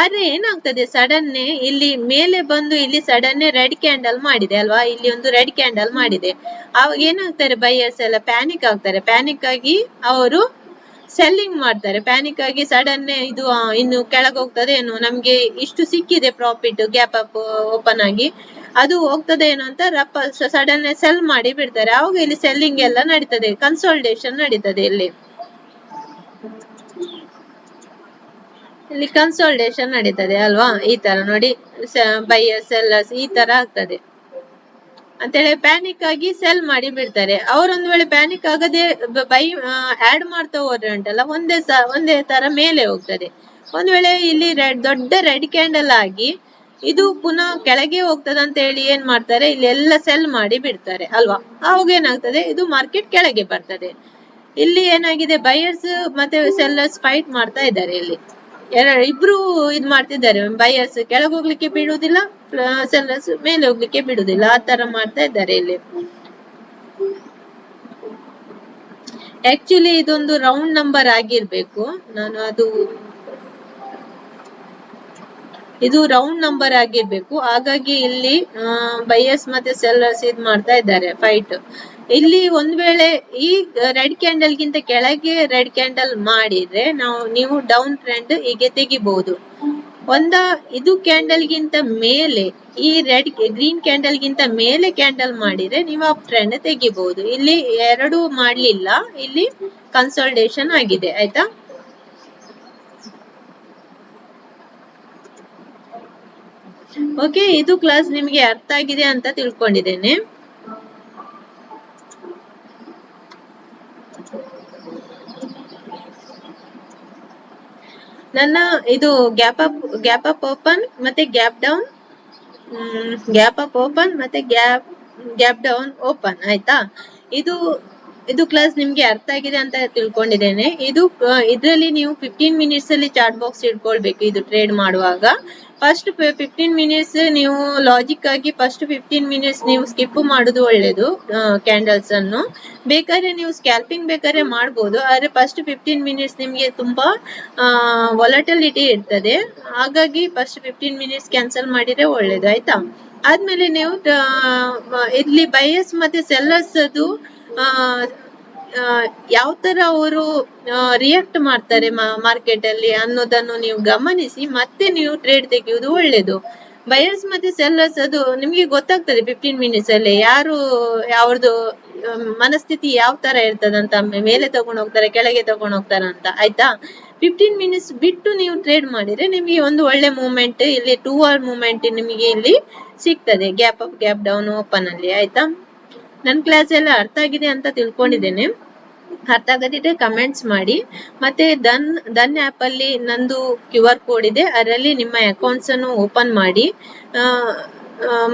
ಆದ್ರೆ ಏನಾಗ್ತದೆ, ಸಡನ್ ಇಲ್ಲಿ ಮೇಲೆ ಬಂದು ಇಲ್ಲಿ ಸಡನ್ ರೆಡ್ ಕ್ಯಾಂಡಲ್ ಮಾಡಿದೆ ಅಲ್ವಾ. ಇಲ್ಲಿ ಒಂದು ರೆಡ್ ಕ್ಯಾಂಡಲ್ ಮಾಡಿದೆ. ಅವಾಗ ಏನಾಗ್ತಾರೆ, ಬೈಯರ್ಸ್ ಎಲ್ಲ ಪ್ಯಾನಿಕ್ ಆಗ್ತಾರೆ. ಪ್ಯಾನಿಕ್ ಆಗಿ ಅವರು ಸೆಲ್ಲಿಂಗ್ ಮಾಡ್ತಾರೆ. ಪ್ಯಾನಿಕ್ ಆಗಿ ಸಡನ್ ಇದು ಇನ್ನು ಕೆಳಗೆ ಹೋಗ್ತದೆ ಏನು, ನಮ್ಗೆ ಇಷ್ಟು ಸಿಕ್ಕಿದೆ ಪ್ರಾಫಿಟ್ ಗ್ಯಾಪ್ ಅಪ್ ಓಪನ್ ಆಗಿ, ಅದು ಹೋಗ್ತದೆ ಏನು ಅಂತ ಸಡನ್ ಸೆಲ್ ಮಾಡಿ ಬಿಡ್ತಾರೆ. ಅವಾಗ ಇಲ್ಲಿ ಸೆಲ್ಲಿಂಗ್ ಎಲ್ಲ ನಡೀತದೆ, ಕನ್ಸಾಲಿಡೇಷನ್ ನಡೀತದೆ. ಇಲ್ಲಿ ಕನ್ಸಾಲಿಡೇಷನ್ ನಡೀತದೆ ಅಲ್ವಾ. ಈ ತರ ನೋಡಿ, ಬೈಯರ್ ಸೆಲ್ಲರ್ಸ್ ಈ ತರ ಆಗ್ತದೆ ಅಂತೇಳಿ ಪ್ಯಾನಿಕ್ ಆಗಿ ಸೆಲ್ ಮಾಡಿ ಬಿಡ್ತಾರೆ. ಅವರೊಂದು ವೇಳೆ ಪ್ಯಾನಿಕ್ ಆಗದೆ ಬೈ ಆಡ್ ಮಾಡ್ತಾ ಹೋದ್ರೆ ಉಂಟಲ್ಲ, ಒಂದೇ ತರ ಮೇಲೆ ಹೋಗ್ತದೆ. ಒಂದ್ ವೇಳೆ ಇಲ್ಲಿ ದೊಡ್ಡ ರೆಡ್ ಕ್ಯಾಂಡಲ್ ಆಗಿ ಇದು ಪುನಃ ಕೆಳಗೆ ಹೋಗ್ತದೆ ಅಂತ ಹೇಳಿ ಏನ್ ಮಾಡ್ತಾರೆ, ಇಲ್ಲಿ ಎಲ್ಲ ಸೆಲ್ ಮಾಡಿ ಬಿಡ್ತಾರೆ ಅಲ್ವಾ. ಅವಾಗ ಏನಾಗ್ತದೆ, ಇದು ಮಾರ್ಕೆಟ್ ಕೆಳಗೆ ಬರ್ತದೆ. ಇಲ್ಲಿ ಏನಾಗಿದೆ, ಬೈಯರ್ಸ್ ಮತ್ತೆ ಸೆಲ್ಲರ್ಸ್ ಫೈಟ್ ಮಾಡ್ತಾ ಇದ್ದಾರೆ. ಇಲ್ಲಿ ಇಬ್ರು ಇದ್ ಮಾಡ್ತಿದ್ದಾರೆ. ಬೈಯರ್ಸ್ ಕೆಳಗೆ ಹೋಗ್ಲಿಕ್ಕೆ ಬಿಡುವುದಿಲ್ಲ, ಸೆಲ್ಲರ್ಸ್ ಮೇಲೆ ಹೋಗ್ಲಿಕ್ಕೆ ಬಿಡುವುದಿಲ್ಲ. ಆ ತರ ಮಾಡ್ತಾ ಇದ್ದಾರೆ ಇಲ್ಲಿ. ಆಕ್ಚುಲಿ ಇದೊಂದು ರೌಂಡ್ ನಂಬರ್ ಆಗಿರ್ಬೇಕು. ಇದು ರೌಂಡ್ ನಂಬರ್ ಆಗಿರ್ಬೇಕು. ಹಾಗಾಗಿ ಇಲ್ಲಿ ಬೈಯರ್ಸ್ ಮತ್ತೆ ಸೆಲ್ಲರ್ಸ್ ಇದ್ ಮಾಡ್ತಾ ಇದ್ದಾರೆ ಫೈಟ್. ಇಲ್ಲಿ ಒಂದ್ ವೇಳೆ ಈ ರೆಡ್ ಕ್ಯಾಂಡಲ್ ಗಿಂತ ಕೆಳಗೆ ರೆಡ್ ಕ್ಯಾಂಡಲ್ ಮಾಡಿದ್ರೆ ನೀವು ಡೌನ್ ಟ್ರೆಂಡ್ ಹೀಗೆ ತೆಗಿಬಹುದು. ಇದು ಕ್ಯಾಂಡಲ್ ಗಿಂತ ಮೇಲೆ ಈ ಗ್ರೀನ್ ಕ್ಯಾಂಡಲ್ ಗಿಂತ ಮೇಲೆ ಕ್ಯಾಂಡಲ್ ಮಾಡಿದ್ರೆ ನೀವು ಅಪ್ ಟ್ರೆಂಡ್ ತೆಗಿಬಹುದು. ಇಲ್ಲಿ ಎರಡೂ ಮಾಡ್ಲಿಲ್ಲ, ಇಲ್ಲಿ ಕನ್ಸಾಲಿಡೇಷನ್ ಆಗಿದೆ ಆಯ್ತಾ. ಓಕೆ, ಇದು ಕ್ಲಾಸ್ ನಿಮಗೆ ಅರ್ಥ ಆಗಿದೆ ಅಂತ ತಿಳ್ಕೊಂಡಿದ್ದೇನೆ. ನನ್ನ ಇದು ಗ್ಯಾಪ್ ಅಪ್ ಓಪನ್ ಮತ್ತೆ gap down, gap up open ಮತ್ತೆ ಗ್ಯಾಪ್ ಡೌನ್ ಓಪನ್ ಆಯ್ತಾ. ಇದು ಕ್ಲಾಸ್ ನಿಮ್ಗೆ ಅರ್ಥ ಆಗಿದೆ ಅಂತ ತಿಳ್ಕೊಂಡಿದ್ದೇನೆ. ಇದ್ರಲ್ಲಿ ನೀವು 15 ಮಿನಿಟ್ಸ್ ಅಲ್ಲಿ ಚಾರ್ಟ್ ಬಾಕ್ಸ್ ಇಟ್ಕೊಳ್ಬೇಕು ಇದು ಟ್ರೇಡ್ ಮಾಡುವಾಗ. ಫಸ್ಟ್ 15 ಮಿನಿಟ್ಸ್ ನೀವು ಲಾಜಿಕ್ ಆಗಿ ಫಸ್ಟ್ 15 ಮಿನಿಟ್ಸ್ ನೀವು ಸ್ಕಿಪ್ ಮಾಡುದು ಒಳ್ಳೇದು. ಕ್ಯಾಂಡಲ್ಸ್ ಅನ್ನು ಬೇಕಾದ್ರೆ ನೀವು ಸ್ಕ್ಯಾಲ್ಪಿಂಗ್ ಬೇಕಾದ್ರೆ ಮಾಡ್ಬೋದು, ಆದ್ರೆ ಫಸ್ಟ್ 15 ಮಿನಿಟ್ಸ್ ನಿಮ್ಗೆ ತುಂಬಾ ವಾಲಟಿಲಿಟಿ ಇರ್ತದೆ. ಹಾಗಾಗಿ ಫಸ್ಟ್ 15 ಮಿನಿಟ್ಸ್ ಕ್ಯಾನ್ಸಲ್ ಮಾಡಿದ್ರೆ ಒಳ್ಳೇದು ಆಯ್ತಾ. ಆದ್ಮೇಲೆ ನೀವು ಇಲ್ಲಿ ಬೈಯರ್ಸ್ ಮತ್ತೆ ಸೆಲ್ಲರ್ಸ್ ಅದು ಯಾವ ತರ ಅವರು ರಿಯಾಕ್ಟ್ ಮಾಡ್ತಾರೆ ಮಾರ್ಕೆಟ್ ಅಲ್ಲಿ ಅನ್ನೋದನ್ನು ನೀವು ಗಮನಿಸಿ ಮತ್ತೆ ನೀವು ಟ್ರೇಡ್ ತೆಗೆಯುವುದು ಒಳ್ಳೇದು. ಬಯರ್ಸ್ ಮತ್ತೆ ಸೆಲ್ಲರ್ಸ್ ಅದು ನಿಮ್ಗೆ ಗೊತ್ತಾಗ್ತದೆ 15 ಮಿನಿಟ್ಸ್ ಅಲ್ಲಿ ಯಾರು ಅವ್ರದ್ದು ಮನಸ್ಥಿತಿ ಯಾವ ತರ ಇರ್ತದಂತ, ಮೇಲೆ ತಗೊಂಡು ಹೋಗ್ತಾರೆ ಕೆಳಗೆ ತಗೊಂಡು ಹೋಗ್ತಾರ ಅಂತ, ಆಯ್ತಾ. 15 ಮಿನಿಟ್ಸ್ ಬಿಟ್ಟು ನೀವು ಟ್ರೇಡ್ ಮಾಡಿದ್ರೆ ನಿಮಗೆ ಒಂದು ಒಳ್ಳೆ ಮೂವ್ಮೆಂಟ್ ಇಲ್ಲಿ 2 hour ಮೂವ್ಮೆಂಟ್ ನಿಮಗೆ ಇಲ್ಲಿ ಸಿಗ್ತದೆ, gap up gap down open ಅಲ್ಲಿ, ಆಯ್ತಾ. ನನ್ನ ಕ್ಲಾಸ್ ಎಲ್ಲ ಅರ್ಥ ಆಗಿದೆ ಅಂತ ತಿಳ್ಕೊಂಡಿದ್ದೇನೆ. ಅರ್ಥ ಆಗದಿದ್ರೆ ಕಮೆಂಟ್ಸ್ ಮಾಡಿ. ಮತ್ತೆ ಡನ್ ಆಪ್ ಅಲ್ಲಿ ನಂದು QR ಕೋಡ್ ಇದೆ, ಅದರಲ್ಲಿ ನಿಮ್ಮ ಅಕೌಂಟ್ಸ್ ಅನ್ನು ಓಪನ್ ಮಾಡಿ,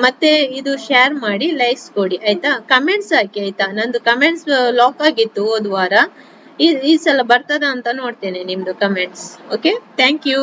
ಮತ್ತೆ ಇದು ಶೇರ್ ಮಾಡಿ, ಲೈಕ್ಸ್ ಕೊಡಿ, ಆಯ್ತಾ. ಕಮೆಂಟ್ಸ್ ಹಾಕಿ, ಆಯ್ತಾ. ನಂದು ಕಮೆಂಟ್ಸ್ ಲಾಕ್ ಆಗಿತ್ತು ಹೋದ ವಾರ, ಈ ಸಲ ಬರ್ತದ ಅಂತ ನೋಡ್ತೇನೆ ನಿಮ್ದು ಕಮೆಂಟ್ಸ್. Okay, thank you.